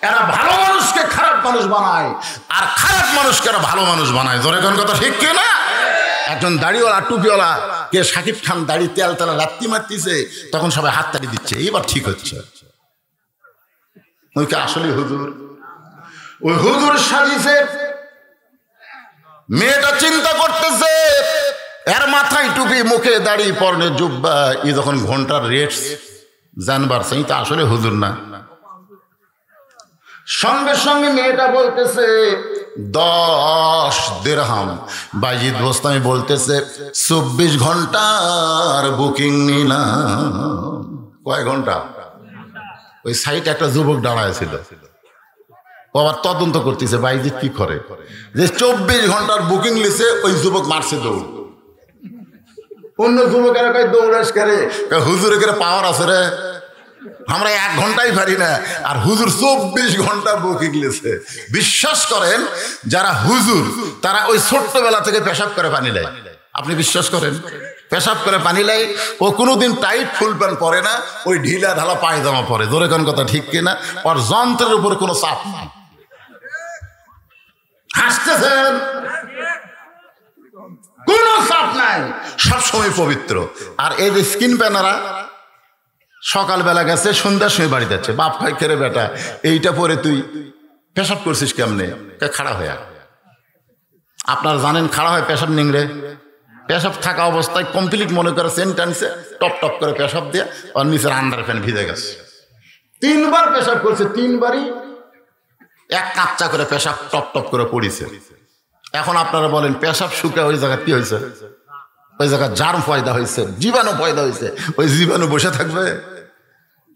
এরা ভালো মানুষকে খারাপ মানুষ বানায়, আর খারাপ মানুষকে এরা ভালো মানুষ বানায়। জোরে কোন কথা ঠিক কিনা? একজন দাড়িওয়ালা টুপিওয়ালা কে শাকিব খান দাড়ি তেল তেলা লাত্তি মারতেছে, তখন সবাই হাততালি দিচ্ছে, এবার ঠিক হচ্ছে। ওইকে আসলে হুজুর, ওই হুজুর সাজিছে। মেয়েটা চিন্তা করতেছে, এর মাথায় টুপি, মুখে দাড়ি, পরনে জুব্বা, ই যখন ঘন্টার রেট জানবার, সেই তো আসলে হুজুর না। সঙ্গে সঙ্গে মেয়েটা বলতেছে 10 দিরহাম। বাইজিদ বোস্তামি বলতেছে 24 ঘন্টার বুকিং নিলাম। কয় ঘন্টা? ওই সাইটে একটা যুবক দাঁড়ায় ছিল, ও আবার তদন্ত করতেছে বাইজিৎ কি করে, যে 24 ঘন্টার বুকিং লিসে ওই যুবক মারছে দৌড়। অন্য যুবকেরা কয় দৌড়াস করে, হুজুরে করে পাওয়ার আছে রে, আমরা 1 ঘন্টাই পারি না, আর হুজুর 24 ঘন্টা বুকিং লিসে। বিশ্বাস করেন যারা হুজুর তারা ওই ছোট্টবেলা থেকে পেশাব করে পানি নেয়। আপনি বিশ্বাস করেন? পেশাব করে পানি লাই, ও কোনোদিন টাইট ফুল প্যান্ট পরে না, ওই ঢিলা ঢালা পায়জামা পরে। ধরে কোন কথা ঠিক কিনা? ওর যন্ত্রের উপর কোনো চাপ নাই। হাসতেছেন? কোনো চাপ নাই, সবসময় পবিত্র। আর এই যে স্কিন প্যানারা সকালবেলা গেছে, সন্ধ্যার সময় বাড়ি যাচ্ছে, বাপ খাই খেরে বেটা এইটা পরে তুই পেশাব করছিস কেমনে? খাড়া হয়ে। আপনারা জানেন খাড়া হয় পেশাব নিংড়ে, পেশাব থাকা অবস্থায় কমপ্লিট মনে করে সেন্টেন্সে টপ টপ করে পেশাব দিয়ে আর নিচের আন্ডার প্যান্ট ভিজে গেছে। 3 বার পেশাব করছে, 3 বারই এক কাচ্চা করে পেশাব টপ টপ করে পড়িছে। এখন আপনারা বলেন পেশাব শুকে ওই জায়গা কি হয়েছে? ওই জায়গা জার্ম পয়দা হয়েছে, জীবাণু পয়দা হয়েছে। ওই জীবাণু বসে থাকবে,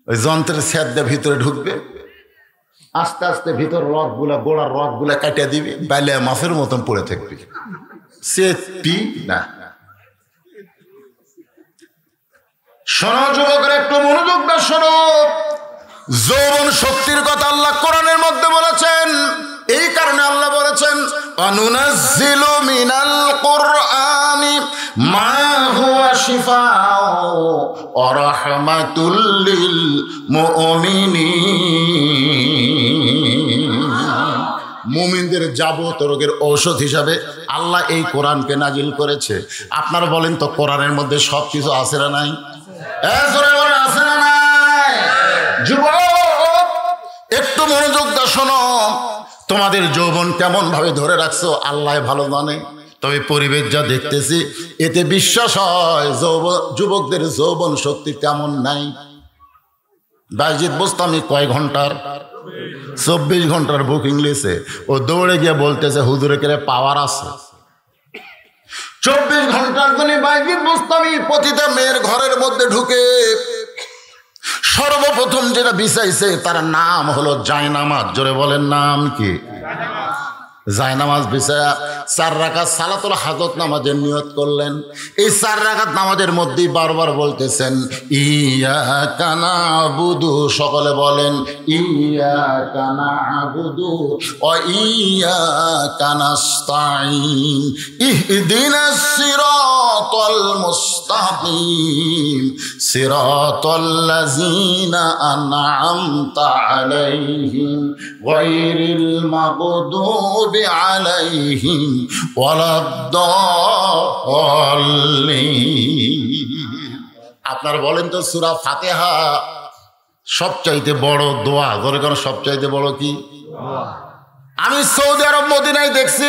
ওই যন্ত্রের ছেদ দিয়ে ভিতরে ঢুকবে, আস্তে আস্তে ভিতর রগগুলা, গোড়ার রগগুলা কাটিয়ে দিবি, বাইলে মাছের মতন পড়ে থাকবি। সেটি না। শোনো যুবকের, একটু মনোযোগ দাও, শোনো। যৌবন শক্তির কথা আল্লাহ কোরআনের মধ্যে বলেছেন। এই কারণে আল্লাহ বলেছেন অনুনাজ্জিলু মিনাল কুরআনি মা হুয়া শিফাউ ওয়া রাহমাতুল লিল মুমিনিন। মুমিনদের যাবতীয় রোগের ঔষধ হিসাবে আল্লাহ এই কোরআনকে নাজিল করেছে। আপনারা বলেন তো কোরআনের মধ্যে সব কিছু আছে না নাই? আছে না নাই? যুবক একটু মনোযোগ দাও, শোনো। তোমাদের যৌবন কেমন ভাবে ধরে রাখছো আল্লাহ ভালো জানে। তবে পরিবেশ যা দেখতেছি এতে বিশ্বাস হয় যুবকদের যৌবন শক্তি তেমন নাই। বাইজিৎ বোস্তামি কয় ঘন্টার? 24 ঘন্টার বুকিং লিসে। ও দৌড়ে গিয়ে বলতেছে হুজুরে করে পাওয়ার আছে। 24 ঘন্টার জন্য বাইজিৎ বোস্তামি প্রতিটা মেয়ের ঘরের মধ্যে ঢুকে সর্বপ্রথম যেটা বিছাইছে তার নাম হলো জায়নামাজ। জোরে বলেন নাম কি? জায়নামাজ বিছায়া 4 রাকাত সালাতুল হাজত নামাজের নিয়ত করলেন। এই 4 রাকাত নামাজের মধ্যেই বারবার বলতেছেন ইয়াকা নাবুদু। সকলে বলেন ইয়াকা নাবুদু ওয়া ইয়াকা নাস্তাঈন ইহদিনাস সিরাতাল মুস্তাকিম সিরাতাল লাযিনা আন'আমতা আলাইহিম গায়রিল মাগদুবি আলাইহিম ওয়ালাদ-দাল্লিন। আপনারা বলেন তো সূরা ফাতিহা সবচাইতে বড় দোয়া। ধরে কেন সবচাইতে বড় কি? আমি সৌদি আরব মদিনায় দেখছি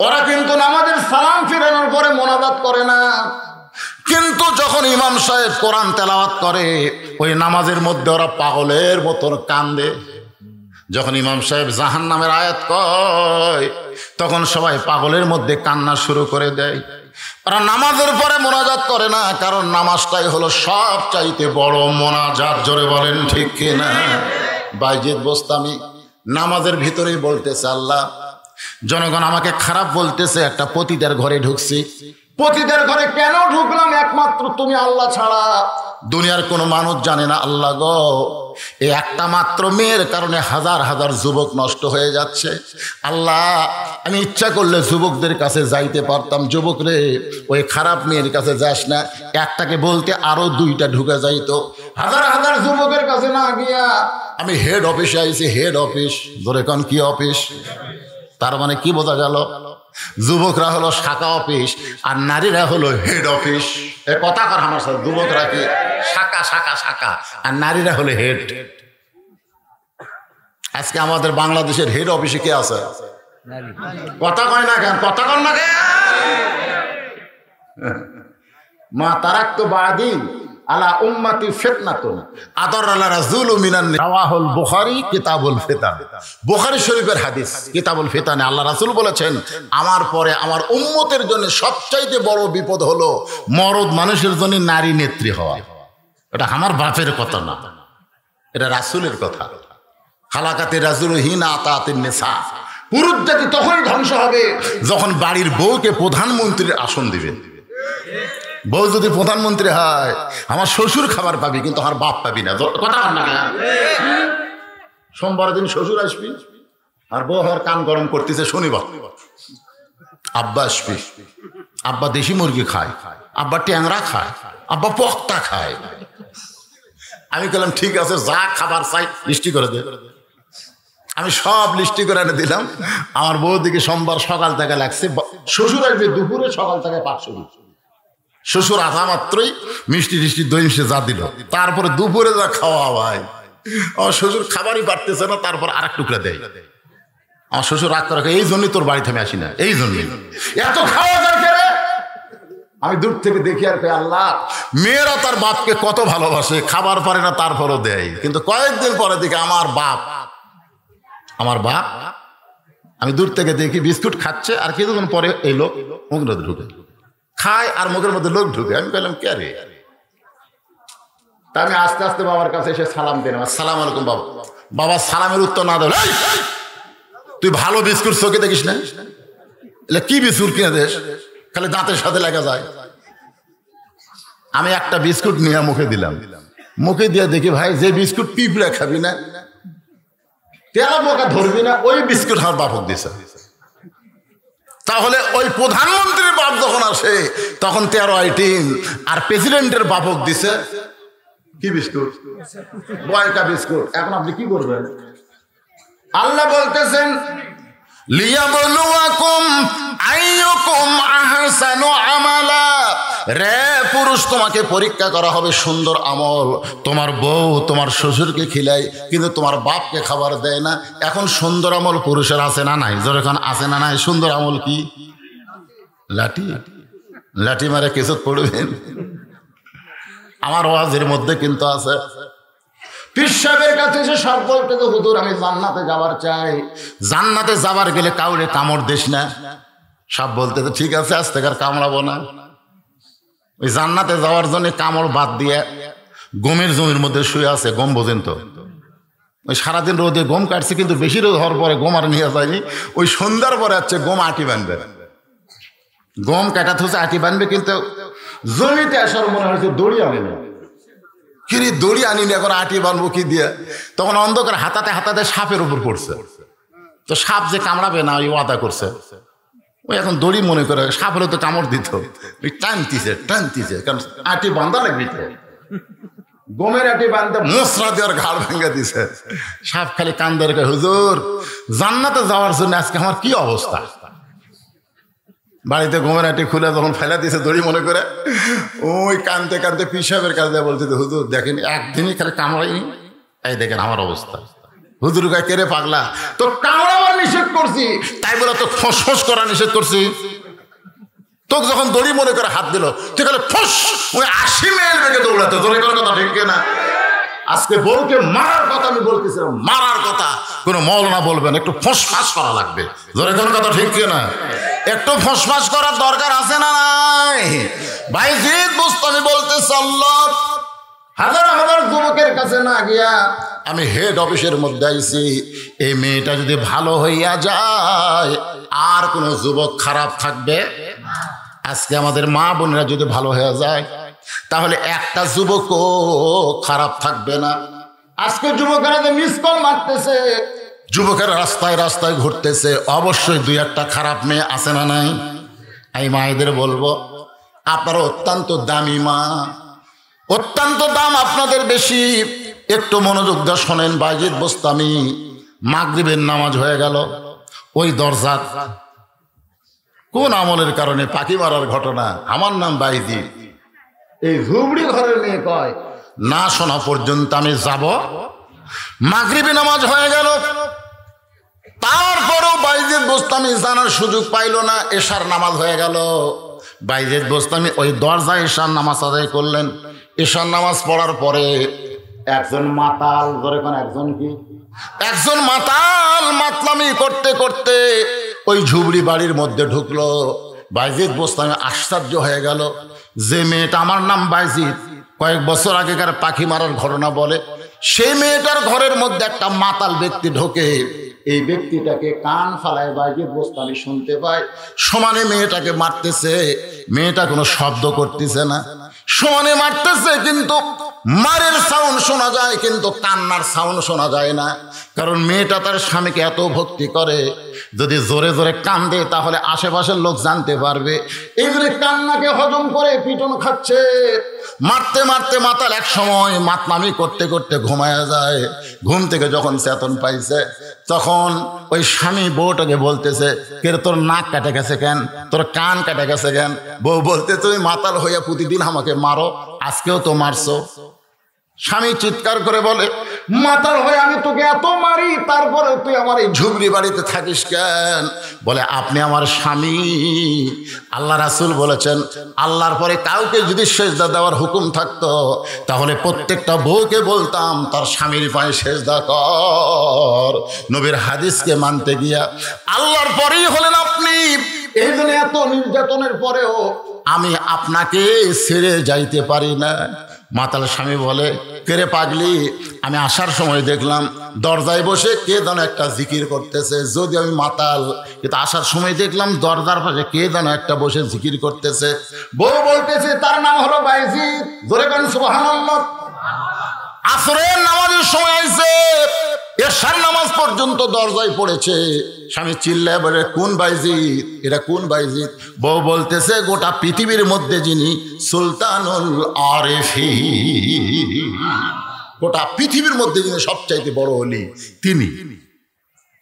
ওরা কিন্তু নামাজের সালাম ফিরানোর পরে মোনাজাত করে না, কিন্তু যখন ইমাম সাহেব কোরআন তেলাওয়াত করে ওই নামাজের মধ্যে ওরা পাগলের মতন কান্দে। যখন ইমাম সাহেব জাহান্নামের আয়াত কয় তখন সবাই পাগলের মধ্যে কান্না শুরু করে দেয়। ওরা নামাজের পরে মোনাজাত করে না, কারণ নামাজটাই হলো সব চাইতে বড় মোনাজাত। জোরে বলেন ঠিক কিনা? বাইজিৎ বোস্তামি নামাজের ভিতরেই বলতেছে আল্লাহ জনগণ আমাকে খারাপ বলতেছে, একটা পতিতার ঘরে ঢুকছি। পতিতার ঘরে কেন ঢুকলাম? একমাত্র তুমি আল্লাহ ছাড়া দুনিয়ার কোনো মানুষ জানে না। আল্লাহ গো, এই একটা মাত্র মেয়ের কারণে হাজার হাজার যুবক নষ্ট হয়ে যাচ্ছে। আল্লাহ আমি ইচ্ছা করলে যুবকদের কাছে যাইতে পারতাম, যুবক রে ওই খারাপ মেয়ের কাছে যাস না, একটাকে বলতে আরো 2টা ঢুকে যাইতো। হাজার হাজার যুবকের কাছে না গিয়া আমি হেড অফিসে আইছি। হেড অফিস, ধরে কোন কি অফিস? তার মানে কি বোঝা গেল? যুবকরা হলো শাখা অফিস আর নারীরা হলো হেড অফিস। এ কথা কর আমার সাথে। যুবকরা কি শাখা শাখা শাখা আর নারীরা হলো হেড। আজকে আমাদের বাংলাদেশের হেড অফিসে কে আছে? কথা কয় না কেন? কথা কর না কেন? মা তারাক্তু বাদি আলা উম্মতি ফিতনাতুন আদাররা রাসূলু মিনান রাওয়াহুল বুখারী কিতাবুল ফিতান। বুখারী শরীফের হাদিস কিতাবুল ফিতানে আল্লাহ রাসূল বলেছেন আমার পরে আমার উম্মতের জন্য সবচাইতে বড় বিপদ হলো মরদ মানুষের জন্য নারী নেত্রী হওয়া। এটা আমার বাপের কথা না, এটা রাসূলের কথা। হালাকাতে রাজুল হিনা আতাতিন নিসা, পুরুষ জাতি তখনই ধ্বংস হবে যখন বাড়ির বউকে প্রধানমন্ত্রীর আসন দিবে। বউ যদি প্রধানমন্ত্রী হয়, আমার শ্বশুর খাবার পাবি কিন্তু আমার বাপ পাবি না। কথা না, সোমবার দিন শ্বশুর আসবি আর বউ আমার কান গরম করতেছে শনিবার। আব্বা আসবি, আব্বা দেশি মুরগি খায়, আব্বা ট্যাংরা খায়, আব্বা পকটা খায়। আমি বললাম ঠিক আছে, যা খাবার চাই লিস্টি করে দে। আমি সব লিস্টি করে এনে দিলাম। আমার বউ দিকে সোমবার সকাল থেকে লাগছে, শ্বশুর আসবে দুপুরে, সকাল থেকে 500। শ্বশুর আসা মাত্রই মিষ্টি টিষ্টি দই মিষ্টি যা দিল, তারপরে দুপুরে যা খাওয়া ভাই, আমার শ্বশুর খাবারই পারতেছে না, তারপর আর এক টুকরা দেয়। আমার শ্বশুর রাগ করে, এই জন্যই তোর বাড়িতে আমি আসি না, এই জন্যই এত খাওয়া দরকার। আমি দূর থেকে দেখি আর আল্লাহ, মেয়েরা তার বাপকে কত ভালোবাসে, খাবার পারে না তারপরও দেয়। কিন্তু কয়েকদিন পরে দেখি আমার বাপ আমি দূর থেকে দেখি বিস্কুট খাচ্ছে, আর কিছুক্ষণ পরে এই লোক মুখের মধ্যে ঢুকে খায়, আর মুখের মধ্যে লোক ঢুকে। আমি বললাম কে রে? তা আমি আস্তে আস্তে বাবার কাছে এসে সালাম দিলাম, আসসালাম আলাইকুম বাবা। বাবা সালামের উত্তর না দেয়, তুই ভালো বিস্কুট চোখে দেখিস না? কি বিস্কুট কিনে দেশ, খালি দাঁতের সাথে লাগা যায়। আমি একটা বিস্কুট নিয়ে মুখে দিলাম, মুখে দিয়ে দেখি ভাই, যে বিস্কুট পিঁপড়ে খাবি না, তেলা পোকা ধরবি না, ওই বিস্কুট আমার বাপক দিছে। তাহলে ওই প্রধানমন্ত্রীর বাপ যখন আসে তখন 13 আইটেম, আর প্রেসিডেন্টের বাপক দিছে কি বিস্কুট? বয়কা বিস্কুট। এখন আপনি কি করবেন? আল্লাহ বলতেছেন লিয়াবলুয়াকুম আইয়ুকুম আহসানু আমালা, রে পুরুষ তোমাকে পরীক্ষা করা হবে সুন্দর আমল। তোমার বউ তোমার শ্বশুরকে খিলায় কিন্তু তোমার বাপকে খাবার দেয় না। এখন সুন্দর আমল পুরুষের আছে না নাই? যখন আছে না নাই? সুন্দর আমল কি? লাঠি, লাঠি মারে কিছু পড়বেন। আমার ওয়াজের মধ্যে কিন্তু আছে, পীর সাহেবের কাছে এসে সব বলতে, হুজুর আমি জান্নাতে যাবার চাই, জান্নাতে যাবার গেলে কাউরে কামড় দিস না। সব বলতে তো ঠিক আছে, আজ থেকে আর কামড়াবো না। ওই জান্নাতে যাওয়ার জন্য কামড় বাদ দিয়ে গমের জমির মধ্যে শুয়ে আছে। গম বোঝেন তো? ওই সারাদিন রোদে গম কাটছে, কিন্তু বেশি রোদ হওয়ার পরে গম আর নিয়ে যায়নি। ওই সন্ধ্যার পরে হচ্ছে গম আটি বানবে, গম কাটা থুছে আটি বানবে, কিন্তু জমিতে আসার মনে হয়েছে দড়ি আনে না। কিরে দড়ি আনিনি, এখন আটি বানবো কি দিয়ে? তখন অন্ধকার হাতাতে হাতাতে সাপের উপর পড়ছে। তো সাপ যে কামড়াবে না, ওই ওয়াদা করছে, ওই এখন দড়ি মনে করে সাপ হলে তো কামড় দিত, ওই টানতিছে, কারণ আটি বান্ধা লাগবে তো। গমের আটি বান্ধা মশলা দেওয়ার ঘাড় ভেঙে দিছে। সাপ খালি কান্দে রেখে, হুজুর জান্নাতে যাওয়ার জন্য আজকে আমার কি অবস্থা। বাড়িতে গমের আটি খুলে যখন ফেলা দিয়েছে দড়ি মনে করে, ওই কানতে কানতে পীর সাহেবের কাছে বলছে, হুজুর দেখেন একদিনই খালি কামড়াইনি, এই দেখেন আমার অবস্থা। হুজুর গায়ে কেড়ে পাগলা, তো কামড়াবার নিষেধ করছি, তাই বলে তো ফোঁস করা নিষেধ করছি। তোকে যখন দড়ি মনে করে হাত দিল, তুই খালি ফোঁস, ওই 80 মাইল বেগে দৌড়াতে। দড়ি করার কথা ঠিক না? আজকে বউকে মারার কথা আমি বলতেছিলাম, মারার কথা কোনো মৌলানা বলবেন, একটু ফোঁস করা লাগবে। জোরে কোনো কথা ঠিক না? একটু ফোঁস করার দরকার আছে না নাই? বাইজিদ বুস্তামি বলতেছে, আল্লাহ হাজার হাজার যুবকের কাছে না গিয়া আমি হেড অফিসের মধ্যে আইছি, এই মেয়েটা যদি ভালো হইয়া যায় আর কোন যুবক খারাপ থাকবে? আজকে আমাদের মা বোনেরা যদি ভালো হয়ে যায় তাহলে একটা যুবকও খারাপ থাকবে না। আজকে যুবকেরা যে মিস কল মারতেছে, যুবকেরা রাস্তায় রাস্তায় ঘুরতেছে, অবশ্যই 2-1টা খারাপ মেয়ে আছে না নাই? এই মায়েদের বলবো, আপনারা অত্যন্ত দামি মা, অত্যন্ত দাম আপনাদের বেশি। একটু মনোযোগ দিয়ে শোনেন। বাইজিদ বোস্তামি মাগরিবের নামাজ হয়ে গেল, ওই দরজা কোন আমলের কারণে পাখি মারার ঘটনা, আমার নাম বাইজিদ, এই ঝুবড়ি ঘরের মেয়ে কয় না শোনা পর্যন্ত আমি যাব। মাগরিবের নামাজ হয়ে গেল, তারপরও বাইজিদ বোস্তামি জানার সুযোগ পাইল না। এশার নামাজ হয়ে গেল, বাইজিদ বোস্তামি ওই দরজায় এশার নামাজ আদায় করলেন। এশার নামাজ পড়ার পরে একজন মাতাল, একজন মাতাল মাতলামি করতে করতে ওই ঝুবড়ি বাড়ির মধ্যে ঢুকলো। বাইজিদ বোস্তামি আশ্চর্য হয়ে গেল, যে মেয়েটা আমার নাম বাইজিদ, কয়েক বছর আগেকার পাখি মারার ঘটনা বলে, সেই মেয়েটার ঘরের মধ্যে একটা মাতাল ব্যক্তি ঢোকে। এই ব্যক্তিটাকে কান ফালায় বাইজিদ বোস্তামি শুনতে পায়, সমানে মেয়েটাকে মারতেছে। মেয়েটা কোনো শব্দ করতেছে না, সমানে মারতেছে, কিন্তু মারের সাউন্ড শোনা যায় কিন্তু কান্নার সাউন্ড শোনা যায় না। কারণ মেয়েটা তার স্বামীকে এত ভক্তি করে, যদি জোরে জোরে কান্দে তাহলে আশেপাশের লোক জানতে পারবে। এই জন্য কান্নাকে হজম করে পিটন খাচ্ছে। মারতে মারতে মাতাল এক সময় মাতলামি করতে করতে ঘুমায়া যায়। ঘুম থেকে যখন চেতন পাইছে তখন ওই স্বামী বউটাকে বলতেছে, কে তোর নাক কাটে গেছে কেন, তোর কান কাটে গেছে কেন? বউ বলতে, তুমি মাতাল হইয়া প্রতিদিন আমাকে মারো, আজকেও তো মারছো। স্বামী চিৎকার করে বলে, মাতাল হয়ে আমি তোকে এত মারি, তারপরে তুই আমার এই ঝুগড়ি বাড়িতে থাকিস কেন? বলে, আপনি আমার স্বামী। আল্লাহ রাসূল বলেছেন, আল্লাহর পরে কাউকে যদি সেজদা দেওয়ার হুকুম থাকতো তাহলে প্রত্যেকটা বউকে বলতাম তার স্বামীর পায়ে সেজদা কর। নবীর হাদিসকে মানতে গিয়া আল্লাহর পরেই হলেন আপনি। এই জন্য এত নির্যাতনের পরেও আমি আপনাকে ছেড়ে যাইতে পারি না। মাতাল স্বামী বলে, কেরে পাগলি, আমি আসার সময় দেখলাম দরজায় বসে কে যেন একটা জিকির করতেছে। যদি আমি মাতাল, কিন্তু আসার সময় দেখলাম দরজার পাশে কে যেন একটা বসে জিকির করতেছে। বউ বলতেছে, তার নাম হলো বাইজিদ। জোরে বলেন সুবহানাল্লাহ। আসরের নামাজের সময় আইছে, এশার নামাজ পর্যন্ত দরজায় পড়েছে। স্বামী চিল্লায় বলে, কোন বাইজিদ, এটা কোন বাইজিদ? বউ বলতেছে, গোটা পৃথিবীর মধ্যে যিনি সুলতানুল আরিফিন, গোটা পৃথিবীর মধ্যে যিনি সবচাইতে বড় ওলি তিনি।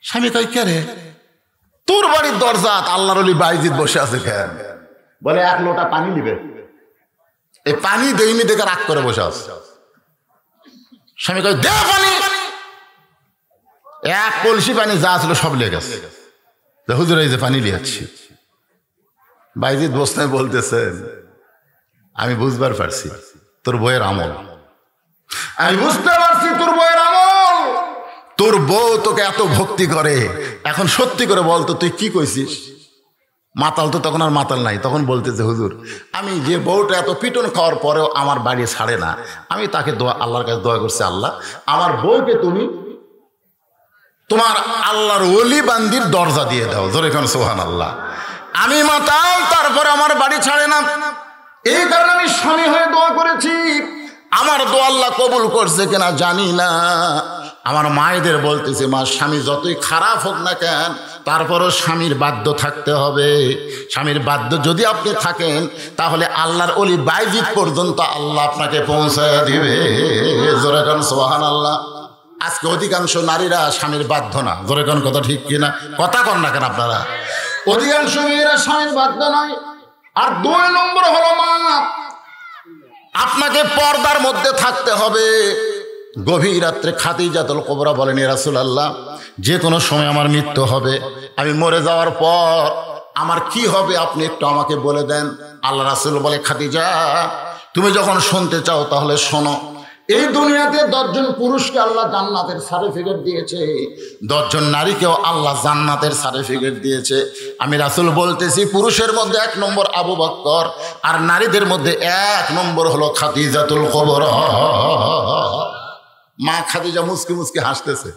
স্বামী কই, কে রে? তোর বাড়ির দরজাত আল্লাহর ওলি বাইজিদ বসে আছে কেন? বলে, এক লোটা পানি নিবে। এই পানি দেইনি দেখে রাগ করে বসে আছে। স্বামী কই, দে পানি। এক কলসি পানি যা ছিল সব লেগে গেছে। হুজুর, এই যে পানি লিয়াচ্ছি। বাইজিদ বসতে বলতেছেন, আমি বুঝবার পারছি তোর বইয়ের আমল, আমি বুঝতে পারছি তোর বইয়ের আমল। তোর বউ তোকে এত ভক্তি করে, এখন সত্যি করে বলতো তুই কি কইছিস? মাতাল তো তখন আর মাতাল নাই, তখন বলতেছে, হুজুর, আমি যে বউটা এত পিটন খাওয়ার পরেও আমার বাড়ি ছাড়ে না, আমি তাকে আল্লাহর কাছে দোয়া করছি, আল্লাহ আমার বউকে তুমি তোমার আল্লাহর ওলি বান্দির দরজা দিয়ে দাও। জোরে কোন সুবহানাল্লাহ। আমি মাতাল, তারপরে আমার বাড়ি ছাড়ে না, এই কারণে আমি স্বামী হয়ে দোয়া করেছি। আমার দোয়া আল্লাহ কবুল করছে কিনা জানি না। আমার মায়েদের বলতেছে, মা, স্বামী যতই খারাপ হোক না কেন, তারপরও স্বামীর বাধ্য থাকতে হবে। স্বামীর বাধ্য যদি আপনি থাকেন তাহলে আল্লাহর ওলি বাইজিদ পর্যন্ত আল্লাহ আপনাকে পৌঁছায় দিবে। জোরে কোন সুবহানাল্লাহ। আজকে অধিকাংশ নারীরা স্বামীর বাধ্য না। জোরে কোন কথা ঠিক কিনা? কথা কন না কেন আপনারা? অধিকাংশ মেয়েরা স্বামীর বাধ্য নয়। আর 2 নম্বর হলো, মা, আপনাকে পর্দার মধ্যে থাকতে হবে। গভীর রাত্রে খাদিজাতুল কুবরা বলেন, ইয়া রাসূলুল্লাহ, যে কোনো সময় আমার মৃত্যু হবে, আমি মরে যাওয়ার পর আমার কি হবে আপনি একটু আমাকে বলে দেন। আল্লাহ রাসূল বলে, খাদিজা, তুমি যখন শুনতে চাও তাহলে শোনো। এই দুনিয়াতে 10 জন পুরুষকে আল্লাহ জান্নাতের সার্টিফিকেট দিয়েছে, 10 জন নারীকেও আল্লাহ জান্নাতের সার্টিফিকেট দিয়েছে। আমি রাসূল বলতেছি, পুরুষের মধ্যে 1 নম্বর আবু বকর, আর নারীদের মধ্যে 1 নম্বর হলো খাদিজাতুল কুবরা। মা খাদিজা মুস্কি মুস্কি হাসতেছে।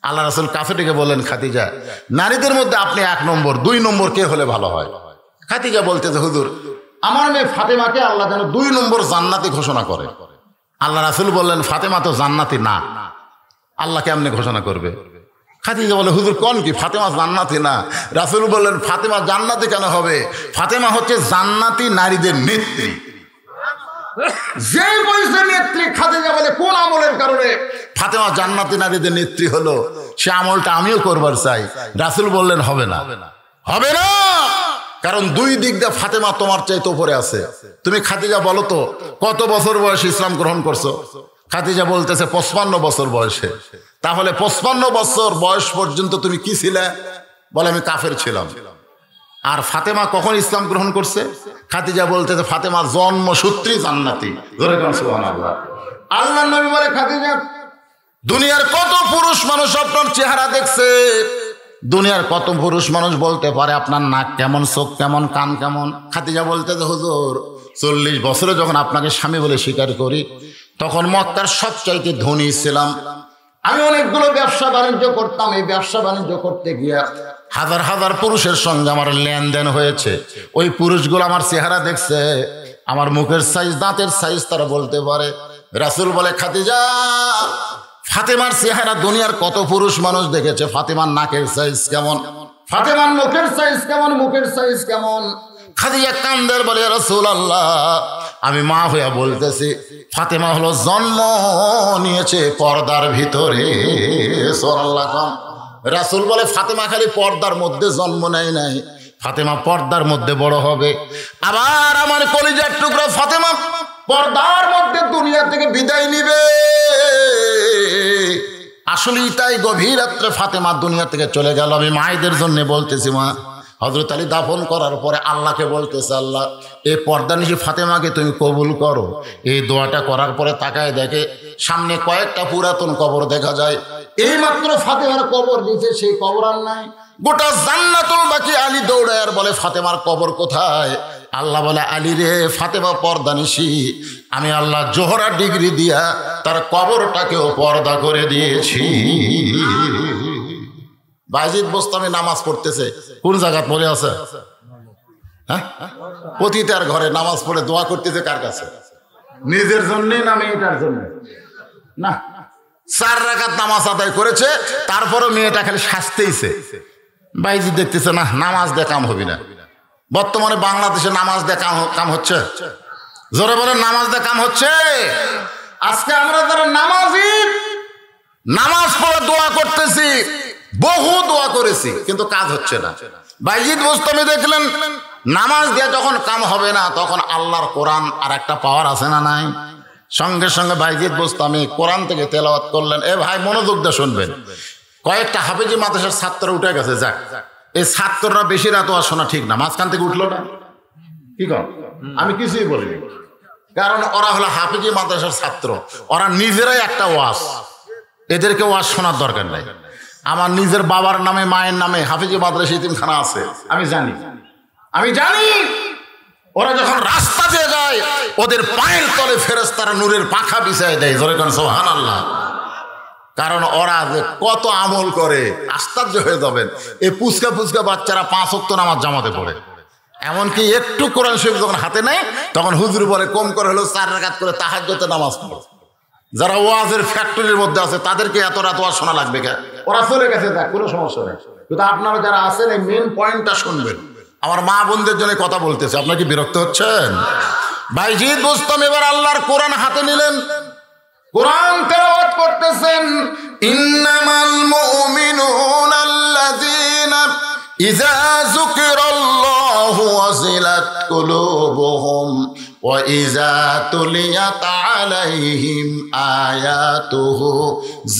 আল্লাহ রাসূল কাছে ডেকে বললেন, খাদিজা, নারীদের মধ্যে আপনি 1 নম্বর, 2 নম্বর কে হলে ভালো হয়? খাদিজা বলতেছে, হুজুর, আমার মেয়ে ফাতেমাকে আল্লাহ যেন 2 নম্বর জান্নাতি ঘোষণা করে। আল্লাহ রাসূল বললেন, ফাতেমা তো জান্নাতি না, আল্লাহ কেমনে ঘোষণা করবে? খাদিজা বলে, হুজুর কোন কি, ফাতেমা জান্নাতি না। রাসূল বললেন, ফাতেমা জান্নাতি কেন হবে? ফাতেমা হচ্ছে জান্নাতি নারীদের নেত্রী। যে বলছে নেত্রী, খাদিজা বলে, কোন আমলের কারণে ফাতেমা জান্নাতি নারীদের নেত্রী হলো? সে আমলটা আমিও করবার চাই। রাসূল বললেন, হবে না, হবে না, কারণ 2 দিক দিয়ে ফাতেমা তোমার চাইতে উপরে আছে। তুমি খাদিজা বলো তো, কত বছর বয়সে ইসলাম গ্রহণ করছো? খাদিজা বলতেছে 55 বছর বয়সে। তাহলে 55 বছর বয়স পর্যন্ত তুমি কি ছিলে? বলে, আমি কাফের ছিলাম। আর ফাতেমা কখন ইসলাম গ্রহণ করছে? খাদিজা বলতেছে, ফাতেমা জন্মসূত্রেই জান্নাতি। জোরে বলেন সুবহানাল্লাহ। আল্লাহর নবী বলে, খাদিজা, দুনিয়ার কত পুরুষ মানুষ আপনার চেহারা দেখছে, দুনিয়ার কত পুরুষ মানুষ বলতে পারে আপনার নাক কেমন, চোখ কেমন, কান কেমন। খাদিজা বলতেছে, হুজুর, 40 বছরে যখন আপনাকে স্বামী বলে স্বীকার করি, তখন মক্কার সবচাইতে ধনী ছিলাম। আমি অনেকগুলো ব্যবসা বাণিজ্য করতাম। এই ব্যবসা বাণিজ্য করতে গিয়া হাজার হাজার পুরুষের সঙ্গে আমার লেনদেন হয়েছে। ওই পুরুষগুলো আমার চেহারা দেখছে, আমার মুখের সাইজ, দাঁতের সাইজ তারা বলতে পারে। রাসূল বলে, খাদিজা, ফাতেমার চেহারা দুনিয়ার কত পুরুষ মানুষ দেখেছে, ফাতেমার নাকের সাইজ কেমন, ফাতেমার মুখের সাইজ কেমন, মুখের সাইজ কেমন। খাদিজা কান্দের বলে, রাসূলুল্লাহ, আমি মা হইয়া বলতেছি, ফাতেমা হলো জন্ম নিয়েছে পর্দার ভিতরে। সুবহানাল্লাহ। রাসূল বলে, ফাতেমা খালি পর্দার মধ্যে জন্ম নেয় নাই, ফাতেমা পর্দার মধ্যে বড় হবে। আবার আমার কলিজার টুকরা ফাতেমা পর্দার মধ্যে দুনিয়া থেকে বিদায় নিবে। আসলেই তাই, গভীর রাত্রে ফাতেমা দুনিয়া থেকে চলে গেল। আমি মায়েদের জন্য বলতেছি, মা, হযরত আলী দাফন করার পরে আল্লাহকে বলতেছে, আল্লাহ, এই পর্দানিশী ফাতেমাকে তুমি কবুল করো। এই দোয়াটা করার পরে তাকায় দেখে সামনে কয়েকটা পুরাতন কবর দেখা যায়। এই মাত্র ফাতেমার কবর দিয়েছে, সেই কবর আর নাই। গোটা জান্নাতুল বাকি আলী দৌড়ায় আর বলে, ফাতেমার কবর কোথায়? আল্লাহ বলে, আলী রে, ফাতেমা পর্দানিশী, আমি আল্লাহ জোহরা ডিগ্রি দিয়া তার কবরটাকেও পর্দা করে দিয়েছি। বায়জিদ বোস্তামি নামাজ পড়তেছে, কোন জায়গা পড়ে আছে? হ্যাঁ, পতিতার ঘরে নামাজ পড়ে দোয়া করতেছে কার কাছে? নিজের জন্যে না মেয়েটার জন্য? না, 4 রাকাত নামাজ আদায় করেছে, তারপরও মেয়েটা খালি শাস্তেইছে। বাইজিদ দেখতেছে, না, নামাজ দিয়ে কাম হবে না। বর্তমানে বাংলাদেশে নামাজ দিয়ে কাম হচ্ছে। জোরে বলেন, নামাজ দিয়ে কাম হচ্ছে। আজকে আমরা যারা নামাজি, নামাজ পড়ে দোয়া করতেছি, বহু দোয়া করেছি, কিন্তু কাজ হচ্ছে না। বাইজিদ বোস্তামি দেখলেন, নামাজ দিয়ে যখন কাম হবে না, তখন আল্লাহর কোরআন আর একটা পাওয়ার আছে না নাই? সঙ্গে সঙ্গে বাইজিদ বোস্তামি কোরআন থেকে তেলাওয়াত করলেন। এ ভাই, মনোযোগ দিয়ে শুনবেন। কয়েকটা হাফেজি মাদ্রাসার ছাত্র উঠে গেছে, যাক, এই ছাত্ররা বেশি রাত ওয়াজ শোনা ঠিক না, মাঝখান থেকে উঠলো না, কি কর? আমি কিছুই বলিনি, কারণ ওরা হলো হাফেজি মাদ্রাসার ছাত্র, ওরা নিজেরাই একটা ওয়াজ, এদেরকে ওয়াজ শোনার দরকার নাই। আমার নিজের বাবার নামে, মায়ের নামে হাফেজি মাদ্রাসা ইতিমখানা আছে, আমি জানি। ওরা যখন রাস্তা দিয়ে যায়, ওদের পায়ের তলে ফেরেশতারা নূরের পাখা বিছায় দেয়। জোরে কোন সুবহানাল্লাহ। কারণ ওরা যে কত আমল করে, আশ্চর্য হয়ে যাবেন। এই পুচকা বাচ্চারা 5 ওয়াক্ত নামাজ জামাতে পড়ে, এমনকি একটু কোরআন শরীফ যখন হাতে নেয়, তখন হুজুর বলে কম করে হলেও 4 রাকাত করে তাহাজ্জুদে নামাজ পড়ে। যারা ওয়াজের ফ্যাক্টরির মধ্যে আছে, তাদেরকে এত রাত ওয়াজ শোনা লাগবে কেন? ওরা চলে গেছে, যাক, কোনো সমস্যা নেই। কিন্তু আপনারা যারা আছেন, এই মেন পয়েন্টটা শুনবেন। আমার মা বোনদের জন্য কথা বলতেছে, আপনারা কি বিরক্ত হচ্ছেন? বাইজিদ বোস্তামি এবার আল্লাহর কোরআন হাতে নিলেন, কোরআন তেলাওয়াত করতেছেন। ইন্নামাল মুমিনুনা আল্লাযীনা ইযা যুকিরাল্লাহু ওয়াজিলাত কুলুবুহুম ওয়া ইযা তুলিয়াত আলাইহিম আয়াতুহু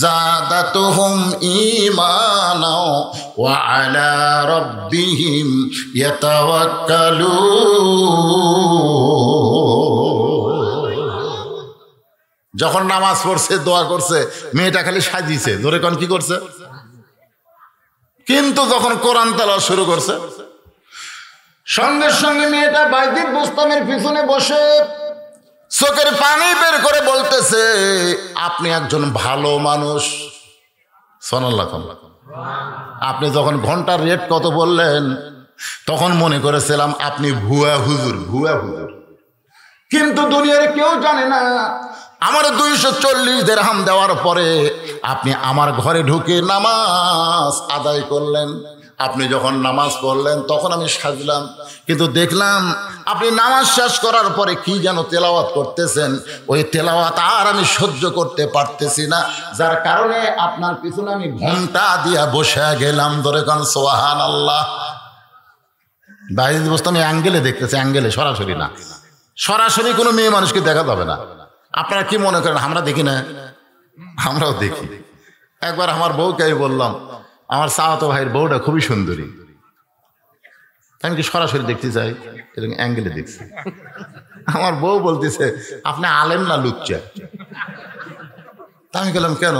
যাদাতুহুম ঈমানা ওয়া আলা রাব্বিহিম ইয়াতাওয়াক্কালুন। যখন নামাজ পড়ছে, দোয়া করছে, মেয়েটা খালি সাজিয়েছে, ধরে কোন কি করছে? কিন্তু যখন কোরআন তেলাওয়াত শুরু করছে, সঙ্গে সঙ্গে মেয়েটা বাইজিদ বোস্তামের পিছনে বসে চোখের পানি বের করে বলতেছে, আপনি একজন ভালো মানুষ। সুবহানাল্লাহ। আপনি যখন ঘন্টার রেট কত বললেন, তখন মনে করেছিলাম আপনি ভুয়া হুজুর। কিন্তু দুনিয়ার কেউ জানে না, আমার 240 দিরহাম দেওয়ার পরে আপনি আমার ঘরে ঢুকে নামাজ আদায় করলেন। আপনি যখন নামাজ পড়লেন, তখন আমি সাজলাম, কিন্তু দেখলাম আপনি নামাজ শেষ করার পরে কি যেন তেলাওয়াত করতেছেন। ওই তেলাওয়াত আর আমি সহ্য করতে পারতেছি না, যার কারণে আপনার পিছনে আমি ঘন্টা দিয়া বসে গেলাম। ধরে কান সুবহানাল্লাহ। বাইরে বসতে আমি অ্যাঙ্গেলে দেখতেছি, অ্যাঙ্গেলে, সরাসরি না। সরাসরি কোনো মেয়ে মানুষকে দেখা যাবে না। আপনারা কি মনে করেন আমরা দেখি না? আমরাও দেখি। একবার আমার বউকে আমি বললাম, আমার চাওয়াতো ভাইয়ের বউটা খুবই সুন্দরী, আমি কি সরাসরি দেখতে চাই? এরকম অ্যাঙ্গেলে দেখছি। আমার বউ বলতেছে, আপনি আলেম না লুচ্চা? আমি গেলাম, কেন?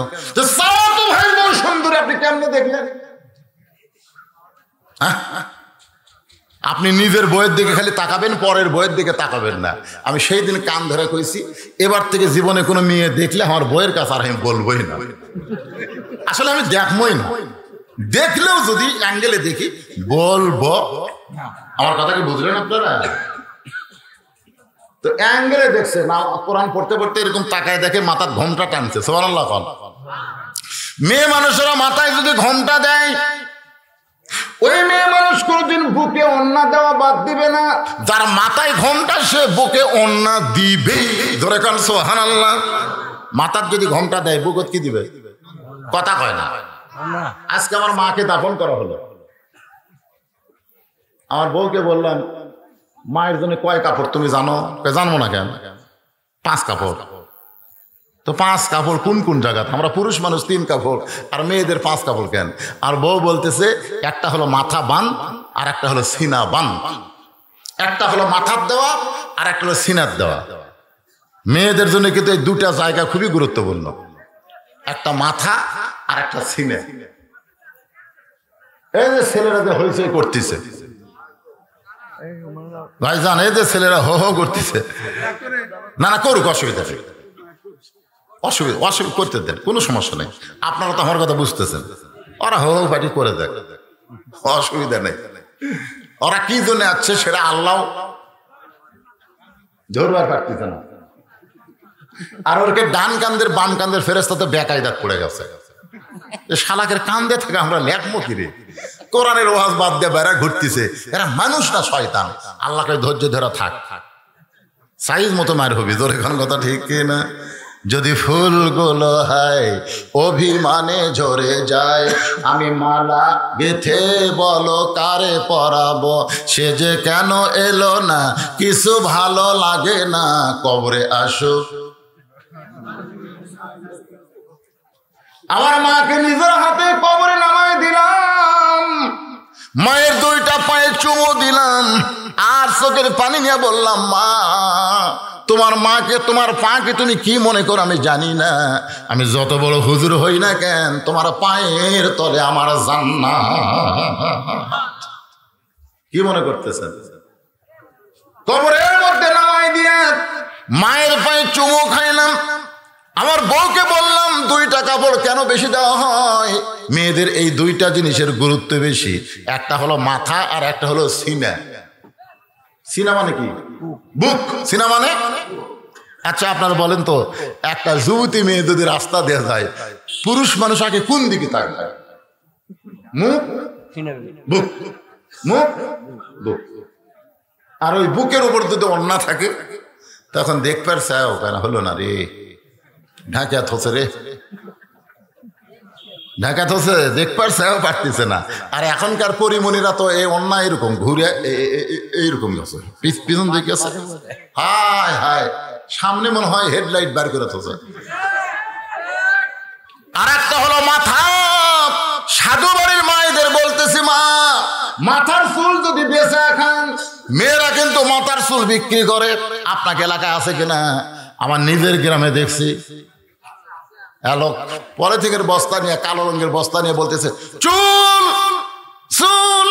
চাওয়াতো ভাইয়ের বউ সুন্দরী, আপনি কেমনে দেখলেন? আপনি নিজের বইয়ের দিকে খালি তাকাবেন, পরের বইয়ের দিকে তাকাবেন না। আমি সেই দিন কান ধরে কইছি, এবার থেকে জীবনে কোনো মেয়ে দেখলে আমার বইয়ের কাছে আর আমি বলবোই না। আসলে আমি দেখবই না, দেখলেও যদি অ্যাঙ্গেলে দেখি বলবো। আমার কথা কি বুঝলেন আপনারা? তো অ্যাঙ্গেলে দেখছে না, কোরআন পড়তে পড়তে এরকম তাকায় দেখে মাথার ঘোমটা টানছে। সুবহানাল্লাহ। মেয়ে মানুষেরা মাথায় যদি ঘোমটা দেয়, ওই মেয়ে মানুষ কোনদিন বুকে ওন্না দেওয়া বাদ দিবে না। যার মাথায় ঘোমটা সে বুকে ওন্না দিবে। ধরে কান সুবহানাল্লাহ। মাথার যদি ঘোমটা দেয় বুকত কি দিবে? কথা কয় না। আজকে আমার মাকে দাফন করা হলো, আমার বউকে বললাম মায়ের জন্য কয় কাপড় তুমি জানো? জানবো না। কেন? 5 কাপড়। তো 5 কাপড় কোন কোন জায়গা? আমরা পুরুষ মানুষ 3 কাপড়, আর মেয়েদের 5 কাপড় কেন? আর বউ বলতেছে একটা হলো মাথা বান, আর একটা হলো সিনা বান। একটা হলো মাথার দেওয়া, আর একটা হলো সিনার দেওয়া। মেয়েদের জন্য কিন্তু এই দুটা জায়গা খুবই গুরুত্বপূর্ণ, একটা মাথা আর একটা সিনে। এই যে ছেলেরা যে হইচই করতেছে ভাইজান, এই যে ছেলেরা হো হো করতেছে, না না করুক, অসুবিধা নেই, অসুবিধা করতে দেন, কোনো সমস্যা নেই। আপনারা তো আমার কথা বুঝতেছেন, ওরা হো হো পাটি করে দেখ, অসুবিধা নেই। ওরা কি জন্য আসছে সেটা আল্লাহ ধরবার পারতেছে না। আর ওরকে ডান কান্দের বাম কান্দের ফেরেশতা তো বেকায়দাত পড়ে গেছে। শালাকের কান্দে থেকে আমরা লেখবো কিরে? কোরআনের ওয়াজ বাদ দিয়ে বেড়া ঘুরতেছে, এরা মানুষ না শয়তান। আল্লাহকে ধৈর্য ধরা থাক, সাইজ মতো মার হবি। তোর এখন কথা ঠিক না? যদি ফুলগুলো হয় অভিমানে ঝরে যায়, আমি মালা গেথে বলো কারে পরাবো, সে যে কেন এলো না, কিছু ভালো লাগে না, কবরে আসুক। আমার মাকে নিজের হাতে কবরে নামায় দিলাম, মায়ের 2টা পায়ে চুমু দিলাম, আর চোখের পানি নিয়ে বললাম, মা তোমার মাকে, তোমার পাকে তুমি কি মনে করো আমি জানি না, আমি যত বড় হুজুর হই না কেন, তোমার পায়ের তলে আমার জান্নাত। কি মনে করতেছেন? কবরের মধ্যে নামাই দিয়ে মায়ের পায়ে চুমু খাইলাম। আমার বউকে বললাম 2টা কাপড় কেন বেশি দেওয়া হয়? মেয়েদের এই 2টা জিনিসের গুরুত্ব বেশি, একটা হলো মাথা আর একটা হলো সিনা। সিনা মানে কি? বুক। সিনা মানে? আচ্ছা আপনারা বলেন তো, একটা যুবতী মেয়ে যদি রাস্তা দেওয়া যায়, পুরুষ মানুষ আগে কোন দিকে তাকায়? মুখ, বুক, মুখ, বুক। আর ওই বুকের উপর যদি ওন্না থাকে তখন দেখবার চাও কেন হলো না রে, ঢাকা থসে রে, ঢাকা থসে, দেখবার চাও পারতেছে না। আর এখনকার পরিমণিরা তো এই অন্যা এরকম ঘুরে এইরকম গেছে, পিছন দিকে গেছে, হায় হায়, সামনে মনে হয় হেডলাইট বার করে থসে। আর একটা হলো মাথা। সাধু বাড়ির মায়েদের বলতেছি, মা মাথার চুল যদি বেচা খান, মেয়েরা কিন্তু মাথার চুল বিক্রি করে। আপনাকে এলাকায় আছে কিনা? আমার নিজের গ্রামে দেখছি, লোক পলিথিনের বস্তা নিয়ে, কালো রঙের বস্তা নিয়ে বলতেছে চুল চুল।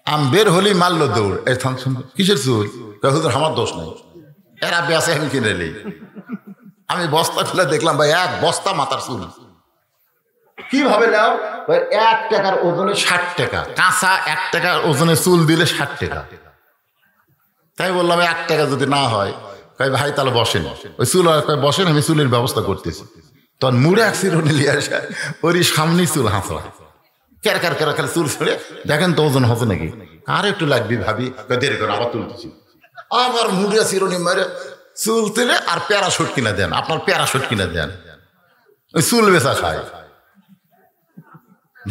আমি বের হলি মারলো দৌড়, এই থাম শুনবো কিসের চুল? হুজুর আমার দোষ নাই, এরা বেঁচে আমি কিনে নেই। আমি বস্তা খুলে দেখলাম ভাই 1 বস্তা মাথার চুল। কিভাবে নাও? 1 টাকার ওজনে 60 টাকা, কাঁচা 1 টাকার ওজনে চুল দিলে 60 টাকা। তাই বললাম 1 টাকা যদি না হয়, কই ভাই তাহলে বসেন, ওই চুল বসেন, আমি চুলের ব্যবস্থা করতেছি। তখন মুড়ে চিরুনি নিয়ে আসে, ওরই সামনে চুল হাঁচড়া, কের কের কের খালি চুল ছেড়ে দেখেন তো ওজন হচ্ছে নাকি, আর একটু লাগবি ভাবি, দেরি করে আবার তুলতেছি, আবার মুড়ে চিরুনি মেরে চুল তুলে আর প্যারাশুট কিনে দেন, আপনার প্যারাশুট কিনে দেন, ওই চুল বেচা খায়।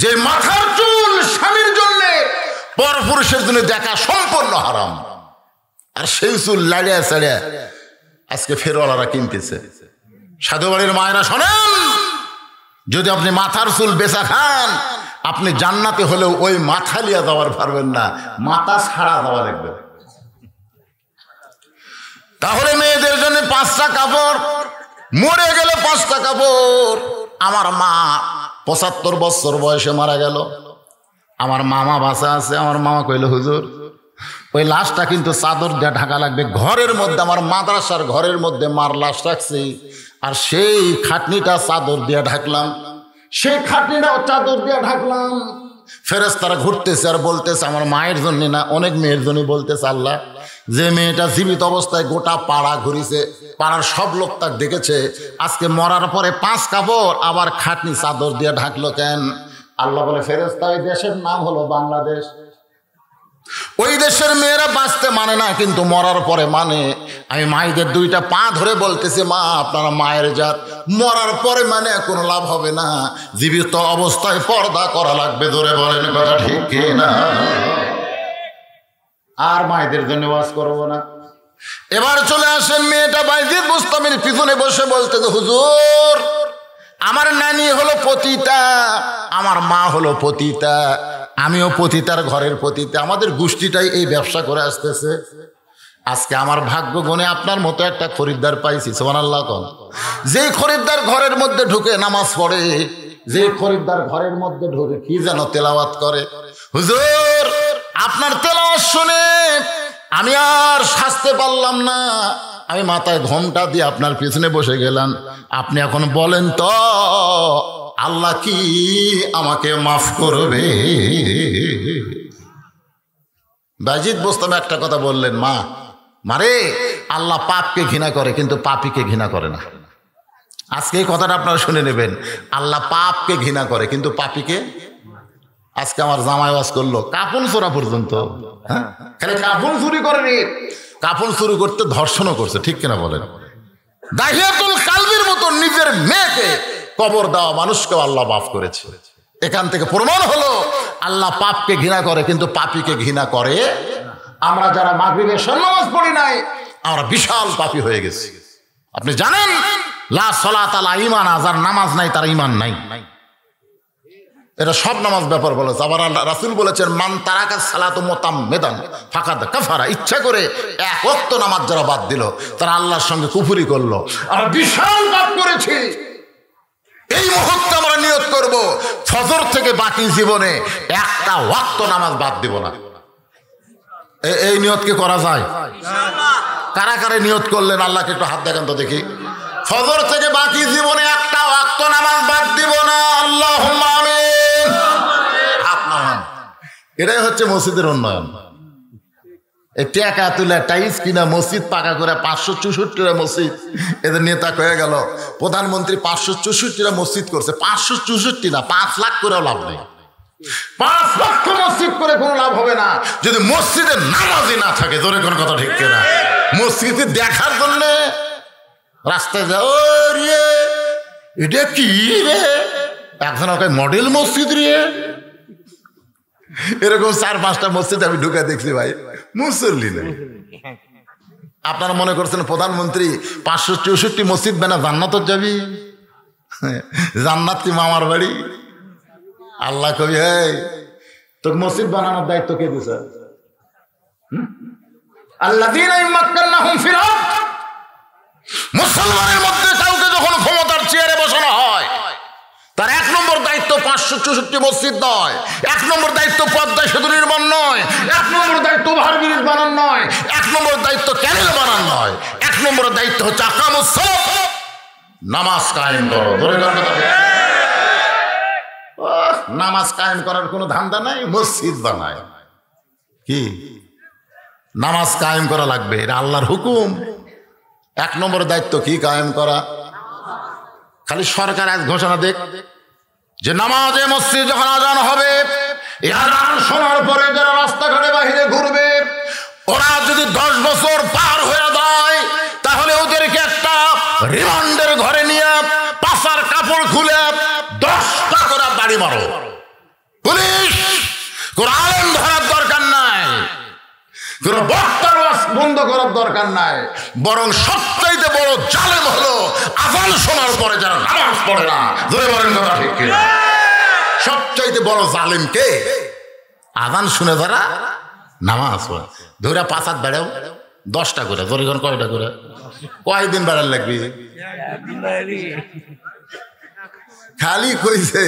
যে মাথার চুল স্বামীর জন্য পরপুরুষের জন্য দেখা সম্পূর্ণ হারাম, আর সেই চুল লাড়িয়া চাড়িয়া আজকে ফেরওয়ালারা কিনতেছে। সাধু বাড়ির মায়েরা শোনেন, যদি আপনি মাথার চুল বেচা খান, আপনি জান্নাতে হলেও ওই মাথা লিয়া যাওয়ার পারবেন না, মাথা ছাড়া যাওয়া লাগবে। তাহলে মেয়েদের জন্য 5টা কাপড়, মরে গেলে 5টা কাপড়। আমার মা 75 বছর বয়সে মারা গেল, আমার মামা বাসা আছে, আমার মামা কইল হুজুর ওই লাশটা কিন্তু চাদর দিয়ে ঢাকা লাগবে। ঘরের মধ্যে, আমার মাদ্রাসার ঘরের মধ্যে মার লাশ রাখছি, আর সেই খাটনিটা চাদর দিয়ে ঢাকলাম, সেই খাটনিটাও চাদর দিয়ে ঢাকলাম। ফেরেশতারা ঘুরতেছে আর বলতেছে আমার মায়ের জন্য না, অনেক মেয়ের জন্য বলতেছে আল্লাহ, যে মেয়েটা জীবিত অবস্থায় গোটা পাড়া ঘুরিছে, পাড়ার সব লোক তাকে দেখেছে, আজকে মরার পরে 5 কাপড় আবার খাটনি চাদর দিয়ে ঢাকলো কেন? আল্লাহ বলে ফেরেশতা ওই দেশের নাম হলো বাংলাদেশ। ওই দেশের মেয়েরা বাঁচতে মানে না, কিন্তু মরার পরে মানে। আমি মায়েদের 2টা পা ধরে বলতেছি, মা আপনারা মায়ের জাত, মরার পরে মানে কোনো লাভ হবে না, জীবিত অবস্থায় পর্দা করা লাগবে। ধরে বলেন কথা ঠিক কি না? আর মায়েদের জন্য ওয়াজ করবো না। এবার চলে আসেন মেয়েটা বাইজিদ বুস্তামির পিছনে বসে বলতেছে, হুজুর আমার নানি হলো পতিতা, আমার মা হলো পতিতা, আমিও পতিতার ঘরের পতিতা, আমাদের গোষ্ঠীটাই এই ব্যবসা করে আসতেছে। আজকে আমার ভাগ্য গুণে আপনার মতো একটা খরিদ্দার পাইছি, সুবহানাল্লাহ কোন। যেই খরিদ্দার ঘরের মধ্যে ঢুকে নামাজ পড়ে, যে খরিদ্দার ঘরের মধ্যে ঢুকে কি যেন তেলাওয়াত করে। হুজুর আপনার তেলাওয়াত শুনে আমি আর সাজতে পারলাম না, আমি মাথায় ঘোমটা দিয়ে আপনার পিছনে বসে গেলাম। আপনি এখন বলেন তো আল্লাহ কি আমাকে মাফ করবে? বাইজিদ বোস্তামি একটা কথা বললেন, মা মারে আল্লাহ পাপকে ঘৃণা করে কিন্তু পাপীকে ঘৃণা করে না। আজকে এই কথাটা আপনারা শুনে নেবেন, আল্লাহ পাপকে ঘৃণা করে কিন্তু পাপীকে। আজকে আমার জামাই ওয়াজ করলো কাপড় চোরা পর্যন্ত, হ্যাঁ খালি কাপড় চুরি করেনি, কাপড় চুরি করতে ধর্ষণও করছে, ঠিক কিনা বলেন? দাহিয়াতুল কালবির মতো নিজের মেয়েকে কবর দেওয়া মানুষকেও আল্লাহ মাফ করেছে। এখান থেকে প্রমাণ হলো আল্লাহ পাপকে ঘৃণা করে কিন্তু পাপীকে ঘৃণা করে। আমরা যারা মাগরিবের নামাজ পড়ি নাই, আমরা বিশাল পাপী হয়ে গেছি। আপনি জানেন লা সালাত আলা ঈমান, যার নামাজ নাই তার ঈমান নাই। এটা সব নামাজ ব্যাপার বলেছে। আবার রাসূল বলেছেন মান তারাকা সালাতু মুতাম্মিদান ফাকাদ কাফারা, ইচ্ছা করে 1 ওয়াক্ত নামাজ যারা বাদ দিল তারা আল্লাহর সঙ্গে কুফরি করলো। আমরা বিশাল পাপ করেছি। এই মুহূর্তে আমরা নিয়ত করব ফজর থেকে বাকি জীবনে 1টা ওয়াক্ত নামাজ বাদ দিব না। এই নিয়ত কি করা যায়? কারা কারা নিয়ত করলেন আল্লাহকে একটু হাত দেখান তো দেখি। ফজর থেকে বাকি জীবনে 1টা ওয়াক্ত নামাজ বাদ দিব না। আল্লাহুম্মা আমিন। আপনার এটাই হচ্ছে মসজিদের উন্নয়ন। এই টাকা তুলে টাইলস কিনা মসজিদ পাকা করে 564টা মসজিদ, এদের নেতা হয়ে গেল প্রধানমন্ত্রী 564টা মসজিদ করছে। 564 না, 5 লাখ করেও লাভ নেই। 5 লক্ষ মসজিদ করে কোনো লাভ হবে না যদি মসজিদে নামাজই না থাকে। জোরে কোন কথা ঠিক কিনা? মসজিদে দেখার জন্য রাস্তায় যাও, রে এটা কি রে, একজন ওকে মডেল মসজিদ রে, এরকম 4-5টা মসজিদ আমি ঢুকে দেখছি ভাই, মুসল্লি নেই। আপনারা মনে করছেন প্রধানমন্ত্রী 564 মসজিদ বানা জান্নাত যাবি? জান্নাত কি মামার বাড়ি? আল্লাহ কবি এই তোকে মসজিদ বানানোর দায়িত্ব কে দিছে? আল্লাযীনা ইম্মাক্কানাহুম ফিল আরদ, মুসলমানের মধ্যে কাউকে যখন ক্ষমতার চেয়ারে বসানো হয় তার 1 নম্বর দায়িত্ব 564 মসজিদ নয়, 1 নম্বর দায়িত্ব পদ্মা সেতু নির্মাণ নয়, 1 নম্বর দায়িত্ব ওভারব্রিজ বানান নয়, 1 নম্বর দায়িত্ব ক্যানেল বানান নয়, 1 নম্বর দায়িত্ব হচ্ছে আকামুস সালাত, নামাজ কায়েম করো। ধরে নামাজ কায়েম করার কোনো ধান্দা নাই, মসজিদ বানায় কি? নামাজ কায়েম করা লাগবে, এটা আল্লাহর হুকুম। 1 নম্বর দায়িত্ব কি? কায়েম করা। খালি সরকার আজ ঘোষণা দেখ যে নামাজে মসজিদ যখন আজান হবে, এই আজান শোনার পরে যারা রাস্তাঘাটে বাহিরে ঘুরবে ওরা যদি 10 বছর পার হয়ে যায় তাহলে ওদেরকে একটা রিমান্ডের ঘরে নিয়ে পাছার কাপড় খুলে 10টা করে বাড়ি মারো। পুলিশ কোন আলেম ধরার দরকার নাই, কোন বক্তার বন্ধ করার দরকার নাই, বরং সবচাইতে বড় জালেম হলো আজান শোনার পরে যারা নামাজ পড়ে না। ধরে বলেন কথা ঠিক কিনা? সবচাইতে বড় জালেম কে? আজান শুনে যারা নামাজ পড়ে। ধরে 5 হাত বেড়াও 10টা করে, ধরে কয়টা করে? কয়দিন বেড়ার লাগবে? খালি কইছে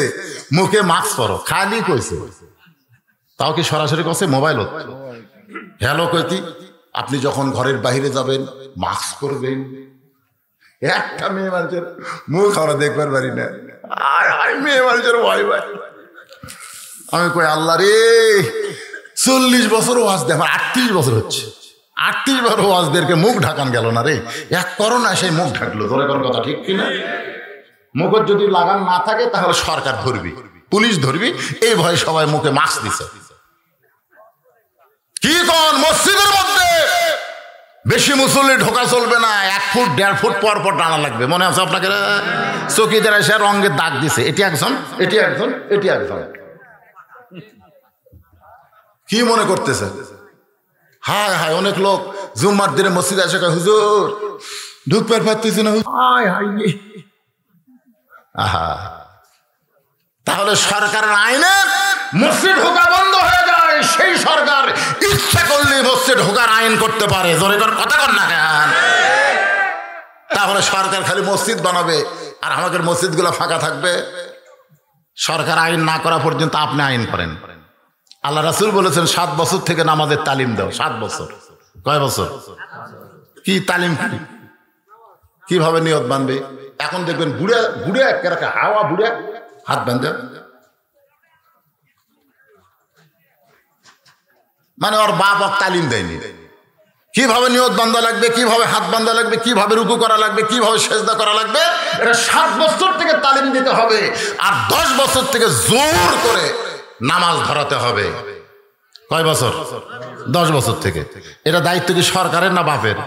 মুখে মাস্ক পরো, খালি কইছে তাও কি সরাসরি কথা মোবাইল হতো হ্যালো কইতি আপনি যখন ঘরের বাইরে যাবেন মাস্ক করবেন একটা মেয়ে মানুষের মুখ আমরা দেখবার পারি না মেয়ে মানুষের ভয় ভাই আমি কই আল্লাহ রে 40 বছর ওয়াজ দে আমার 38 বছর হচ্ছে 38 বার ওয়াজদেরকে মুখ ঢাকান গেল না রে এক করোনা সেই মুখ ঢাকলো ধরে কোন কথা ঠিক কিনা মুখের যদি লাগান না থাকে তাহলে সরকার ধরবি পুলিশ ধরবি এই ভয়ে সবাই মুখে মাস্ক দিছে কি কোন মসজিদের মধ্যে বেশি মুসল্লি ঢোকা চলবে না 1 ফুট 1.5 ফুট পর পর টানা লাগবে মনে আছে আপনাকে চকিদার এসে রঙের দাগ দিছে এটি একজন এটি একজন এটি একজন কি মনে করতেছে হায় হায় অনেক লোক জুম্মার দিনে মসজিদে এসে কয় হুজুর ঢুকবার পারতেছি না হায় হায় আহা তাহলে সরকারের আইনে মসজিদ ঢোকা বন্ধ হয়ে যায় সেই সরকার ইচ্ছা করলে মসজিদ ঢোকার আইন করতে পারে জোরে করে কথা কর না কেন তাহলে সরকার খালি মসজিদ বানাবে আর আমাদের মসজিদগুলো ফাঁকা থাকবে সরকার আইন না করা পর্যন্ত আপনি আইন করেন আল্লাহ রাসূল বলেছেন 7 বছর থেকে নামাজের তালিম দাও 7 বছর কয় বছর কি তালিম কিভাবে নিয়ত বানবে এখন দেখবেন বুড়ে বুড়ে একটা হাওয়া বুড়ে হাত বাঁধে মানে ওর বাপ তালিম দেয়নি কিভাবে নিয়ত বান্ধা লাগবে কিভাবে হাত বান্ধা লাগবে কিভাবে রুকু করা লাগবে কিভাবে সেজদা করা লাগবে এটা 7 বছর থেকে তালিম দিতে হবে আর 10 বছর থেকে জোর করে নামাজ ধরাতে হবে কয় বছর 10 বছর থেকে এটা দায়িত্ব কি সরকারের না বাপের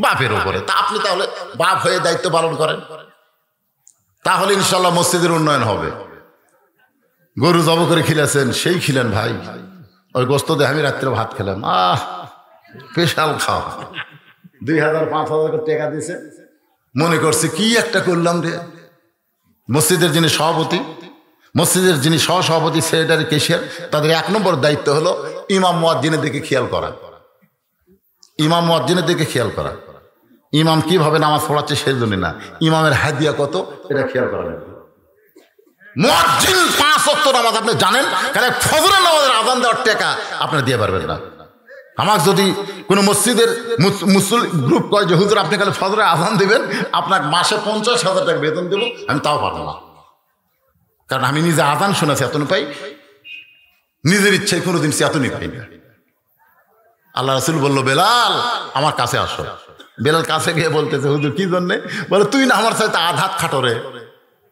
বাপের উপরে তা আপনি তাহলে বাপ হয়ে দায়িত্ব পালন করেন তাহলে ইনশাল্লাহ মসজিদের উন্নয়ন হবে গরু জব করে খিলেছেন সেই খিলেন ভাই ওই গোস্ত দিয়ে আমি রাত্রে ভাত খেলাম স্পেশাল খাওয়া 2000-5000 টাকা দিয়েছে মনে করছে কি একটা করলাম রে মসজিদের যিনি সভাপতি মসজিদের যিনি সহসভাপতি সেক্রেটারি কেশিয়ার তাদের 1 নম্বর দায়িত্ব হলো ইমাম মুয়াজ্জিনের দিকে খেয়াল করা ইমাম মুয়াজ্জিনের দিকে খেয়াল করা ইমাম কিভাবে নামাজ পড়াচ্ছে সেই জন্য না ইমামের হাদিয়া কত এটা খেয়াল করা লাগবে মুয়াজ্জিন 5 ওয়াক্ত নামাজ আপনি জানেন তাহলে ফজরের নামাজের আযান দেওয়ার টাকা আপনি দিয়ে পারবেন না আমার যদি কোনো মসজিদের মুসলিম গ্রুপ কয় যে হুজুর আপনি কালে ফজরের আযান দিবেন আপনাকে মাসে 50,000 টাকা বেতন দেবো আমি তাও পারবো না কারণ আমি নিজে আযান শুনেছি এতনু পাই নিজের ইচ্ছায় কোনোদিন এতনই পাই না আল্লাহ রাসূল বলল বেলাল আমার কাছে আসো বেলাল কাছে গিয়ে বলতেছে হুজুর কি জন্যে বলে তুই না আমার সাথে আধাত খাটো রে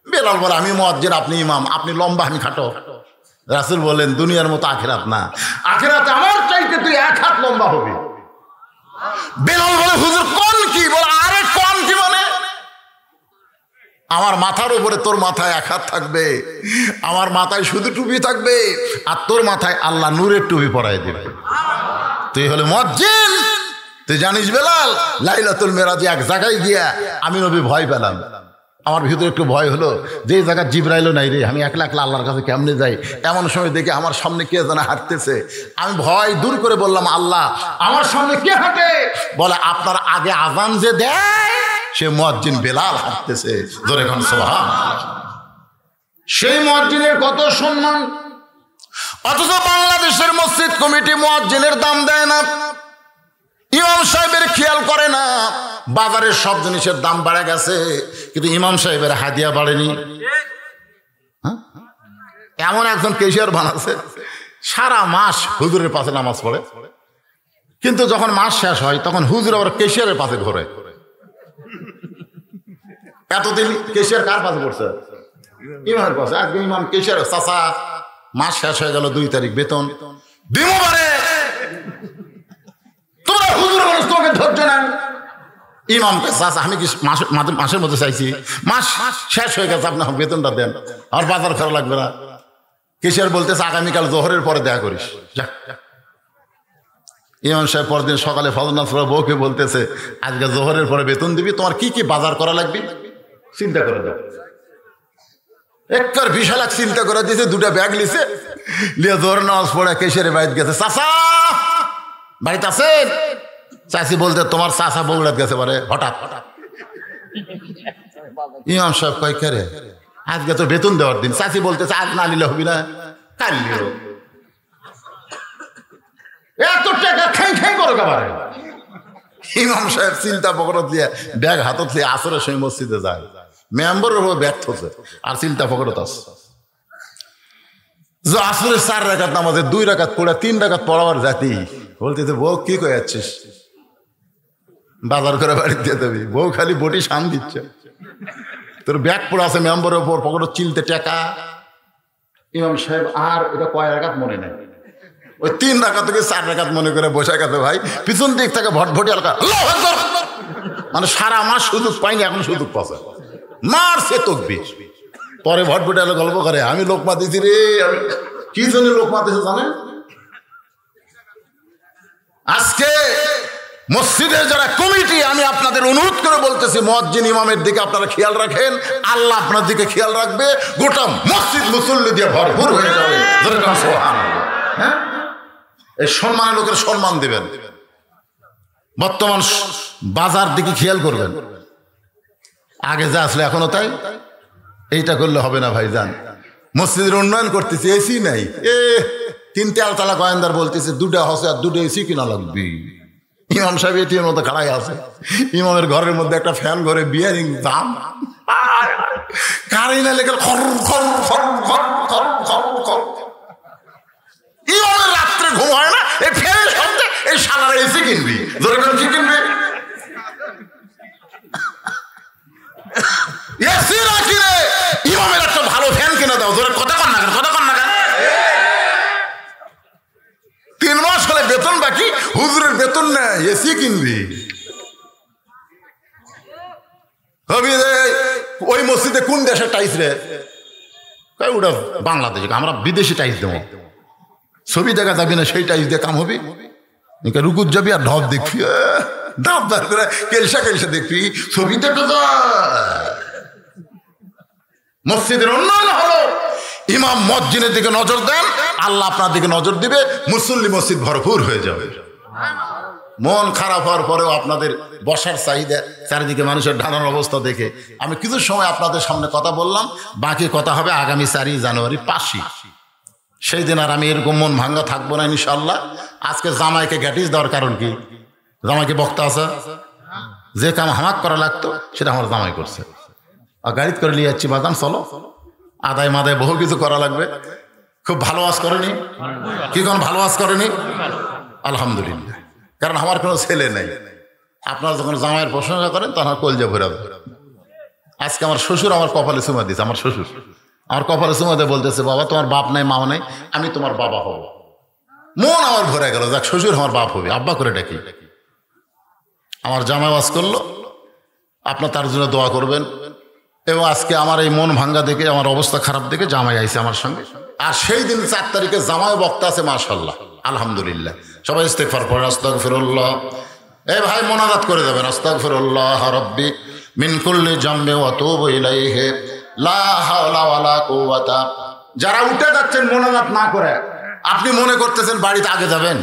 বেলাল বলে আমি মুয়াজ্জিন আপনি ইমাম আপনি লম্বা আমি খাটো রাসূল বলেন দুনিয়ার মতো আখিরাত না আখিরাতে আমার চাইতে তুই 1 হাত লম্বা হবি বেলাল বলে হুজুর কোন কি বলে আরে কোন কি মানে আমার মাথার উপরে তোর মাথায় 1 হাত থাকবে আমার মাথায় শুধু টুপি থাকবে আর তোর মাথায় আল্লাহ নূরের টুপি পরাই দিবে তুই হলে মুয়াজ্জিন তুই জানিস বেলাল লাইলাতুল মেরাজে এক জায়গায় গিয়া আমি নবী ভয় পেলাম আমার ভিতরে একটু ভয় হলো যে জায়গা জিবরাইলও নাই রে আমি একলা একলা আল্লাহর কাছে কেমনে যাই এমন সময় দেখে আমার সামনে কে যেন হাঁটতেছে আমি ভয় দূর করে বললাম আল্লাহ আমার সামনে কে হাঁটে বলে আপনার আগে আযান যে দেয় সে মুয়াজ্জিন বেলাল হাঁটতেছে জোরে কোন সুবহানাল্লাহ সেই মুয়াজ্জিনের কত সম্মান অথচ বাংলাদেশের মসজিদ কমিটি মুয়াজ্জিনের দাম দেয় না ইমাম সাহেবের খেয়াল করে না বাজারের সব জিনিসের দাম বেড়ে গেছে কিন্তু ইমাম সাহেবের হাদিয়া বাড়েনি এমন একজন কেশিয়ার বানাচ্ছে সারা মাস হুজুরের পাশে নামাজ পড়ে কিন্তু যখন মাস শেষ হয় তখন হুজুর আবার কেশিয়ারের পাশে ঘোরে এতদিন কেশিয়ার কার পাশে পড়ছে ইমামের পাশে আজকে ইমাম কেশিয়ার চাচা মাস শেষ হয়ে গেল 2 তারিখ বেতন দিমো বারে তোমরা হুজুর মানুষ তোমাকে ধৈর্য নেন ইমামকে চাচা আমি কি মাসের মধ্যে চাইছি মাস শেষ হয়ে গেছে আপনার বেতনটা দেন আর বাজার করা লাগবে না কেশিয়ার বলতেছে আগামীকাল জোহরের পরে দেখা করিস যা ইমাম সাহেব পরদিন সকালে ফজর নামাজ পড়ে বউকে বলতেছে আজকে জোহরের পরে বেতন দিবি তোমার কি কি বাজার করা লাগবে চিন্তা করে দাও একবার বিশাল এক চিন্তা করে দিয়েছে 2টা ব্যাগ লিছে লিয়ে জোহর নামাজ পড়ে কেশিয়ারের বাড়িতে গেছে চাচা বাড়িতে আছেন চাচি বলতে তোমার চাচা বগুড়াত গেছে পারে হঠাৎ ইমাম সাহেব কয় কে আজকে তো বেতন দেওয়ার দিন চাচি বলতেছে আজ না নিলে হবি না কাল নিল টাকা খাই খাই করে কাবারে। ইমাম সাহেব চিন্তা পকড়ত দিয়ে ব্যাগ হাতত দিয়ে আসরের সময় মসজিদে যায়, মেম্বরের উপর ব্যর্থ হচ্ছে আর চিন্তা পকড়ত আছে। আসরের 4 রাকাত নামাজে 2 রাকাত পড়ে 3 রাকাত পড়াবার জাতি বলতেছে, বউ কি কয়ে যাচ্ছিস, বাজার করে বাড়ি দিয়ে দেবি, বউ খালি বটি শান দিচ্ছে, তোর ব্যাগ পড়ে আছে মেম্বরের উপর, পকড়ত চিলতে টাকা। ইমাম সাহেব আর এটা কয় রাকাত মনে নেই, ওই 3 রাকাত থেকে 4 রাকাত মনে করে বসে গেছে ভাই। পিছন দিক থেকে ভটভটি আলকা, মানে সারা মাস সুযোগ পাইনি, এখন সুযোগ পাচ্ছে, মারছে তকবীর। পরে ভটভটি আলো গল্প করে, আমি লোকমা দিছি রে, আমি কি জন্য লোকমা দিছে জানেন? আজকে মসজিদের যারা কমিটি, আমি আপনাদের অনুরোধ করে বলতেছি, মুয়াজ্জিন ইমামের দিকে আপনারা খেয়াল রাখেন, আল্লাহ আপনার দিকে খেয়াল রাখবে, গোটা মসজিদ মুসল্লি দিয়ে ভরপুর হয়ে যাবে। হ্যাঁ, এই সম্মানের লোকের সম্মান দিবেন। বর্তমান বাজার দিকে খেয়াল করবেন, আগে যা আসলে এখনো তাই। এইটা করলে হবে না ভাই, যান মসজিদের উন্নয়ন করতেছি, এসি নাই, 3 আলতালা গোয়েন্দার বলতেছে 2টা হসে আর 2টা এসি কিনা লাগবে। ইমাম সাহেব এটির মতো খাড়াই আছে, ইমামের ঘরের মধ্যে একটা ফ্যান ঘরে বিয়ারিং দাম কারেন্ট লেগে ইমামের রাত্রে ঘুম হয় না, এই ফ্যানের শব্দে এই শালারা এসি কিনবি, ধরে কি কিনবি? এসি না কিনে ইমামের একটা ভালো ফ্যান কিনে দাও, ধরে কথা কন না কেন, কথা কন না কেন? 3 মাস হলে বেতন বাকি, হুজুরের বেতন নেই, এসি কিনবি। ওই মসজিদে কোন দেশের টাইস রে? ওটা বাংলাদেশ, আমরা বিদেশি টাইস দেবো, ছবি দেখা যাবি না, সেই টাইস দিয়ে কাম হবে। রুকুত যাবি আর ঢপ দেখবি, ঢপ বার করে কেলসা কেলসা দেখবি, ছবি দেখা যায়। মসজিদের উন্নয়ন হলো, ইমাম মসজিদের দিকে নজর দেন, আল্লাহ আপনার দিকে নজর দিবে, মুসল্লি মসজিদ ভরপুর হয়ে যাবে। মন খারাপ হওয়ার পরেও আপনাদের বসার চাহিদা, চারিদিকে মানুষের ঢালার অবস্থা দেখে আমি কিছু সময় আপনাদের সামনে কথা বললাম, বাকি কথা হবে আগামী 4 জানুয়ারি 5ই। সেই দিন আর আমি এরকম মন ভাঙ্গা থাকবো না ইনশাল্লাহ। আজকে জামাইকে গ্যাটিস দেওয়ার কারণ কি? জামাইকে বক্তা আছে, যে কাম হামাক করা লাগতো সেটা আমার জামাই করছে, আর গাড়িতে করে নিয়ে যাচ্ছি, বাদাম চলো, আদায় মাদায় বহু কিছু করা লাগবে। খুব ভালো আওয়াজ করেনি, কি কোন ভালো আওয়াজ করেনি? আলহামদুলিল্লাহ, কারণ আমার কোনো ছেলে নেই। আপনারা যখন জামাইয়ের প্রশংসা করেন তখন আমার কলজা ভরে যাবে। আজকে আমার শ্বশুর আমার কপালে চুমা দিচ্ছে, আমার শ্বশুর আমার কপালে চুমা দিয়ে বলতেছে, বাবা তোমার বাপ নাই মা নাই, আমি তোমার বাবা হব। মন আমার ভরে গেল, যাক শ্বশুর আমার বাপ হবে, আব্বা করে ডাকি। আমার জামাই ওয়াজ করলো, আপনার তার জন্য দোয়া করবেন। এবং আজকে আমার এই মন ভাঙ্গা দেখে, আমার অবস্থা খারাপ দেখে জামাই আইছে আমার সঙ্গে, আর সেই দিন 4 তারিখে জামাই বক্তা আছে, মাশাআল্লাহ আলহামদুলিল্লাহ। সবাই ইস্তেগফার পড়েন, আস্তাগফিরুল্লাহ। এই ভাই মোনাজাত করে দেবেন, আস্তাগফিরুল্লাহ রাব্বি মিন কুল্লি জামবি ওয়া তুবু ইলাইহি লা হাওলা ওয়ালা কুওয়াতা। যারা উঠে যাচ্ছেন মোনাজাত না করে, আপনি মনে করতেছেন বাড়িতে আগে যাবেন।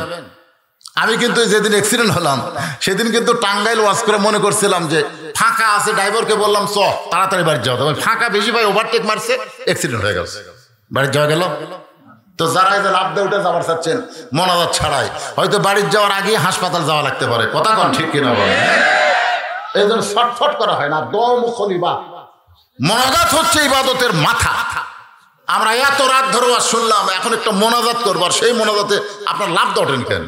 আমি কিন্তু যেদিন অ্যাক্সিডেন্ট হলাম সেদিন কিন্তু টাঙ্গাইল ওয়াজ করে মনে করছিলাম যে ফাঁকা আছে, ড্রাইভারকে বললাম চ তাড়াতাড়ি বাড়ি যাও, তবে ফাঁকা বেশি ভাই ওভারটেক মারছে, অ্যাক্সিডেন্ট হয়ে গেছে, বাড়ি যাওয়া গেল। তো যারা এই যে লাভ দিয়ে উঠে যাবার চাচ্ছেন মোনাজাত ছাড়াই, হয়তো বাড়ির যাওয়ার আগে হাসপাতাল যাওয়া লাগতে পারে, কথা কন ঠিক কিনা বলেন? এই জন্য শর্টফট করা হয় না, দম খলিবা। মোনাজাত হচ্ছে ইবাদতের মাথা। আমরা এত রাত ধরে শুনলাম, এখন একটা মোনাজাত করবার, সেই মোনাজাতে আপনার লাভ দটেন কেন?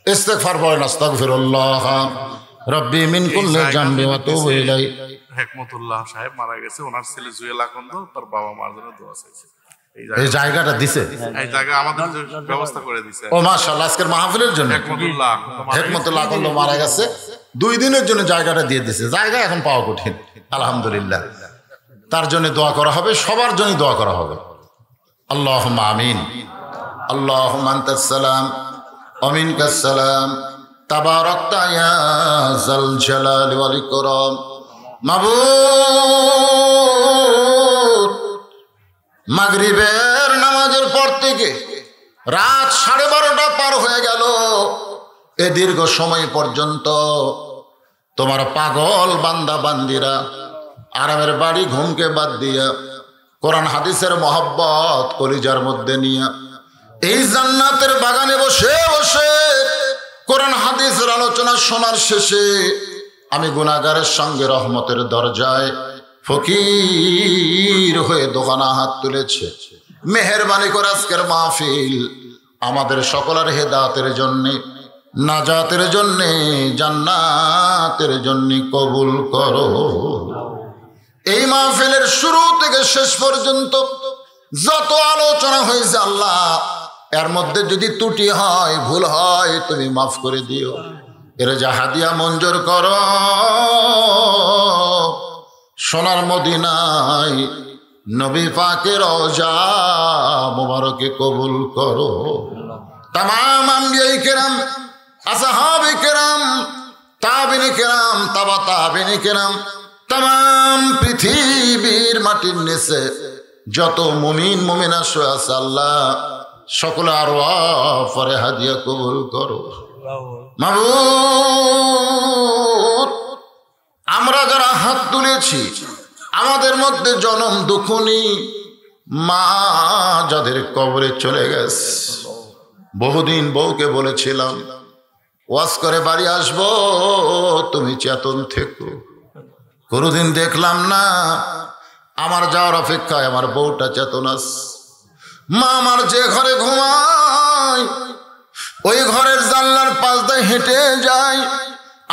ইস্তেগফার পড়েন, আস্তাগফিরুল্লাহ রাব্বি মিন কুল্লি জামবি ওয়া তুবু ইলাইহি। হেকমতুল্লাহ সাহেব মারা গেছে, ওনার ছেলে জুয়েল আকন্দ তার বাবা মার জন্য দোয়া চাইছে। এই জায়গাটা দিছে, এই জায়গা আমাদের ব্যবস্থা করে দিছে। ও মাশাআল্লাহ, আজকের মাহফিলের জন্য হেকমতুল্লাহ আকন্দ মারা গেছে, 2 দিনের জন্য জায়গাটা দিয়ে দিছে। জায়গা এখন পাওয়া কঠিন, আলহামদুলিল্লাহ। তার জন্য দোয়া করা হবে, সবার জন্য দোয়া করা হবে। আল্লাহুম্মা আমিন। আল্লাহুম্মা আনতাস সালাম ওয়া মিনকাস সালাম, তাবারাকতা ইয়া যাল জালালি ওয়াল ইকরাম। মাবুদ, মাগরিবের নামাজের পর থেকে রাত 12:30 পার হয়ে গেল, এ দীর্ঘ সময় পর্যন্ত তোমার পাগল বান্দা বান্দিরা আরামের বাড়ি ঘুমকে বাদ দিয়া কোরআন হাদিসের মহব্বত কলিজার মধ্যে নিয়ে এই জান্নাতের বাগানে বসে বসে কোরআন হাদিসের আলোচনা শোনার শেষে আমি গুনাহগারের সঙ্গে রহমতের দরজায় ফকির হয়ে দোকানা হাত তুলেছে। মেহেরবানি করে আজকের মাহফিল আমাদের সকলের হেদায়েতের জন্য, নাজাতের জন্য, জান্নাতের জন্য কবুল করো। এই মাহফিলের শুরু থেকে শেষ পর্যন্ত যত আলোচনা হয়েছে আল্লাহ, এর মধ্যে যদি ত্রুটি হয়, ভুল হয়, তুমি মাফ করে দিও। এর যা হাদিয়া মঞ্জুর করো, সোনার মদিনায় নবী পাকের রওজা মুবারকে কবুল করো। তামাম আম্বিয়ায়ে কেরাম, আসহাবে কেরাম, তাবিঈনে কেরাম, তাবা তাবিঈনে কেরাম, তামাম পৃথিবীর মাটির নিচে যত মুমিন মুমিনা শুয়ে আছে আল্লাহ, সকল আরওয়াহ পরে হাদিয়া কবুল করো। মাবুদ, আমরা যারা হাত তুলেছি, আমাদের মধ্যে জনম দুঃখনী মা যাদের কবরে চলে গেছে, বহুদিন বউকে বলেছিলাম ওয়াজ করে বাড়ি আসবো, তুমি চেতন থেকো। কোনোদিন দেখলাম না। আমার যাওয়ার অপেক্ষায় আমার বউটা চেতন আছে। মা আমার যে ঘরে ঘুমায় ওই ঘরের জানলার পাশ দিয়ে হেঁটে যায়,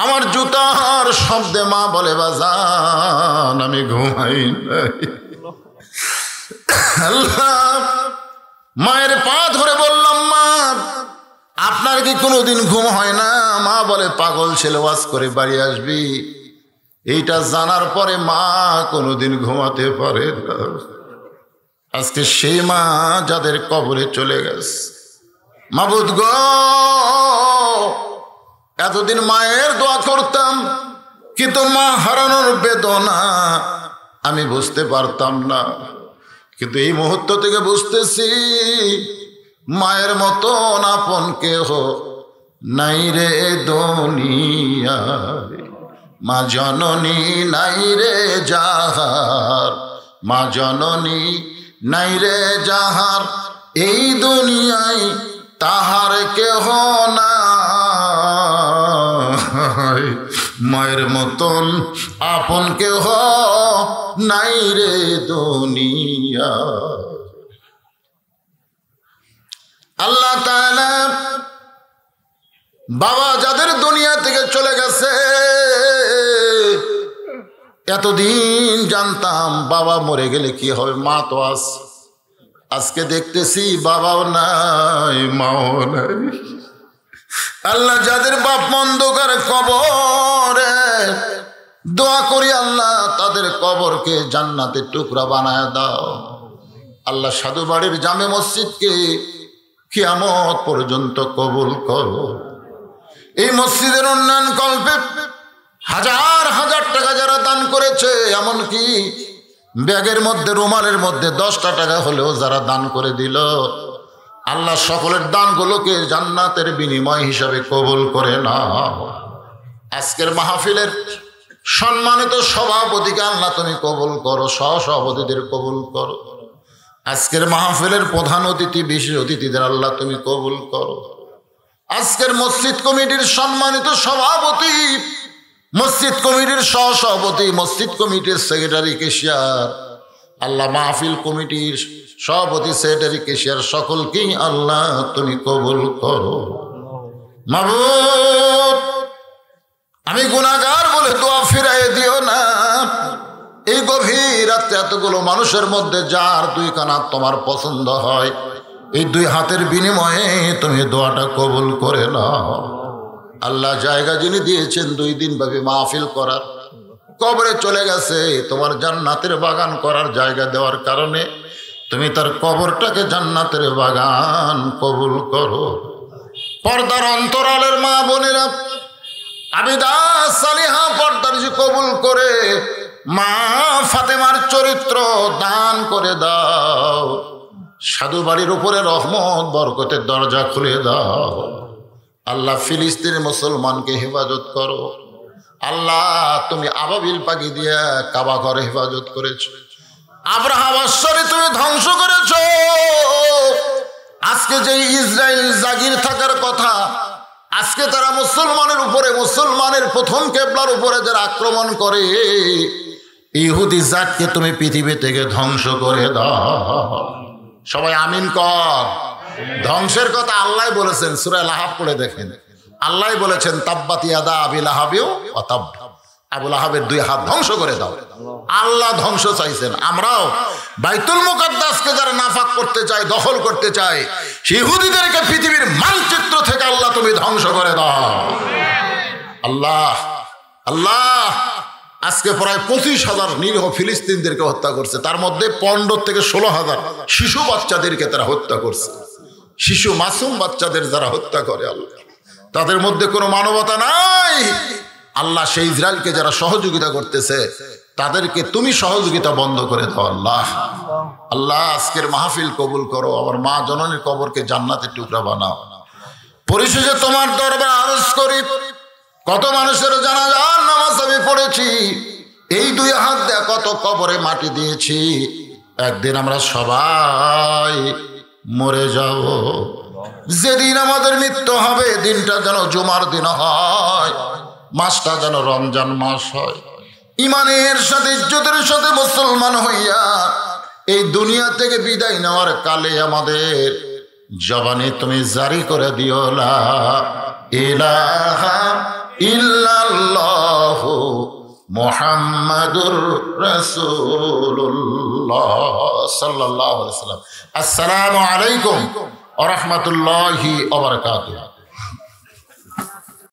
আমার জুতার শব্দে মা বলে বাজান আমি ঘুমাই নাই। আল্লাহ, মায়ের পা ধরে বললাম মা আপনার কি কোনোদিন ঘুম হয় না? মা বলে পাগল ছেলে, ওয়াজ করে বাড়ি আসবি। এইটা জানার পরে মা কোনোদিন ঘুমাতে পারে না। আজকে সেই মা যাদের কবরে চলে গেছে, মাবুদ গো, এতদিন মায়ের দোয়া করতাম, কিন্তু মা হারানোর বেদনা আমি বুঝতে পারতাম না। কিন্তু এই মুহূর্ত থেকে বুঝতেছি মায়ের মতন আপন কেহ নাই রে দুনিয়ায়। মা জননী নাই রে যাহার, মা জননী নাই রে যাহার, এই দুনিয়ায় তাহার কেহ নাই। মায়ের মতন আপন কেহ নাই রে দুনিয়া। আল্লাহ তাআলা বাবা যাদের দুনিয়া থেকে চলে গেছে, এতদিন জানতাম বাবা মরে গেলে কি হবে, মা তো আছে। আজকে দেখতেছি বাবাও নাই, মাও নাই। আল্লাহ যাদের বাপ অন্ধকার কবরে, দোয়া করি আল্লাহ তাদের কবরকে জান্নাতের টুকরা বানায় দাও। আল্লাহ সাধু বাড়ির জামে মসজিদকে কিয়ামত পর্যন্ত কবুল করো। এই মসজিদের উন্নয়ন কল্পে হাজার হাজার টাকা যারা দান করেছে, এমনকি ব্যাগের মধ্যে রুমালের মধ্যে 10টা টাকা হলেও যারা দান করে দিল, আল্লাহ সকলের দানগুলোকে জান্নাতের বিনিময় হিসাবে কবুল করে নাও। আজকের মাহফিলের সম্মানিত সভাপতিকে আল্লাহ তুমি কবুল করো, সহসভাপতিদের কবুল করো। আজকের মাহফিলের প্রধান অতিথি, বিশেষ অতিথিদের আল্লাহ তুমি কবুল করো। আজকের মসজিদ কমিটির সম্মানিত সভাপতি, মসজিদ কমিটির সহসভাপতি, মসজিদ কমিটির সেক্রেটারি কেশিয়ার, আল্লাহ মাহফিল কমিটির সভাপতি, সেক্রেটারি, কেশিয়ার সকলকেই আল্লাহ তুমি কবুল করো। মাবুদ, আমি গুনাহগার বলে দোয়া ফিরাই দিও না। এই গভীর রাতে এতগুলো মানুষের মধ্যে যার 2 কানা তোমার পছন্দ হয়, এই 2 হাতের বিনিময়ে তুমি দোয়াটা কবুল করে নাও। আল্লাহ জায়গা যিনি দিয়েছেন 2 দিন ভাবে মাহফিল করার, কবরে চলে গেছে, তোমার জান্নাতের বাগান করার জায়গা দেওয়ার কারণে তুমি তার কবরটাকে জান্নাতের বাগান কবুল করো। পর্দার অন্তরালের মা বোনেরা, আবিদা সালিহা পর্দার কবুল করে মা ফাতেমার চরিত্র দান করে দাও। সাধু বাড়ির উপরে রহমত বরকতের দরজা খুলে দাও। আল্লাহ ফিলিস্তিনের মুসলমানকে হেফাজত করো। আল্লাহ তুমি আবাবিল পাখি দিয়ে কাবা ঘরে হেফাজত করেছ, আব্রাহাম আশ্চর্য তুমি ধ্বংস করেছ। আজকে যে ইসরায়েল জাগির থাকার কথা, আজকে তারা মুসলমানের উপরে, মুসলমানের প্রথম কেবলার উপরে যারা আক্রমণ করে, ইহুদি জাতকে তুমি পৃথিবী থেকে ধ্বংস করে দাও। সবাই আমিন কর। ধ্বংসের কথা আল্লাহ বলেছেন, সূরা লাহাব পড়ে দেখেন। আল্লাহ বলেছেন তাব্বাত ইয়াদা আবি লাহাবিও ওয়া তাব, আবু লাহাবের 2 হাত ধ্বংস করে দাও। আল্লাহ ধ্বংস চাইছেন। আমরাও বাইতুল মুকাদ্দাসকে যারা নাফাক করতে চায়, দখল করতে চায়, ইহুদিদেরকে পৃথিবীর মানচিত্র থেকে আল্লাহ তুমি ধ্বংস করে দাও। আল্লাহ আল্লাহ আজকে প্রায় 25,000 নিরীহ ফিলিস্তিনদেরকে হত্যা করছে, তার মধ্যে 15 থেকে 16,000 শিশু বাচ্চাদেরকে তারা হত্যা করছে। শিশু মাসুম বাচ্চাদের যারা হত্যা করে আল্লাহ, তাদের মধ্যে কোনো মানবতা নাই। আল্লাহ সেই ইসরায়েলকে যারা সহযোগিতা করতেছে তাদেরকে তুমি সহযোগিতা বন্ধ করে দাও। আল্লাহ আল্লাহ আজকের মাহফিল কবুল করো, আমার মা জননীর কবরকে জান্নাতের টুকরা বানাও। পরিশেষে তোমার দরবারে আরজ করি, কত মানুষের জানাজার নামাজ আমি পড়েছি, এই 2 হাত দিয়ে কত কবরে মাটি দিয়েছি। একদিন আমরা সবাই মরে যাব। যেদিন আমাদের মৃত্যু হবে, দিনটা যেন জুমার দিন হয়, মাসটা যেন রমজান মাস হয়। ইমানের সাথে ইজ্জতের সাথে মুসলমান হইয়া এই দুনিয়া থেকে বিদায় নেওয়ার কালে আমাদের জবানে তুমি জারি করে দিও লা ইলাহা ইল্লাল্লাহু মুহাম্মাদুর রাসূলুল্লাহ সাল্লাল্লাহু আলাইহি ওয়াসাল্লাম। আসসালামু আলাইকুম ওয়া রাহমাতুল্লাহি ওয়া বারাকাতুহু।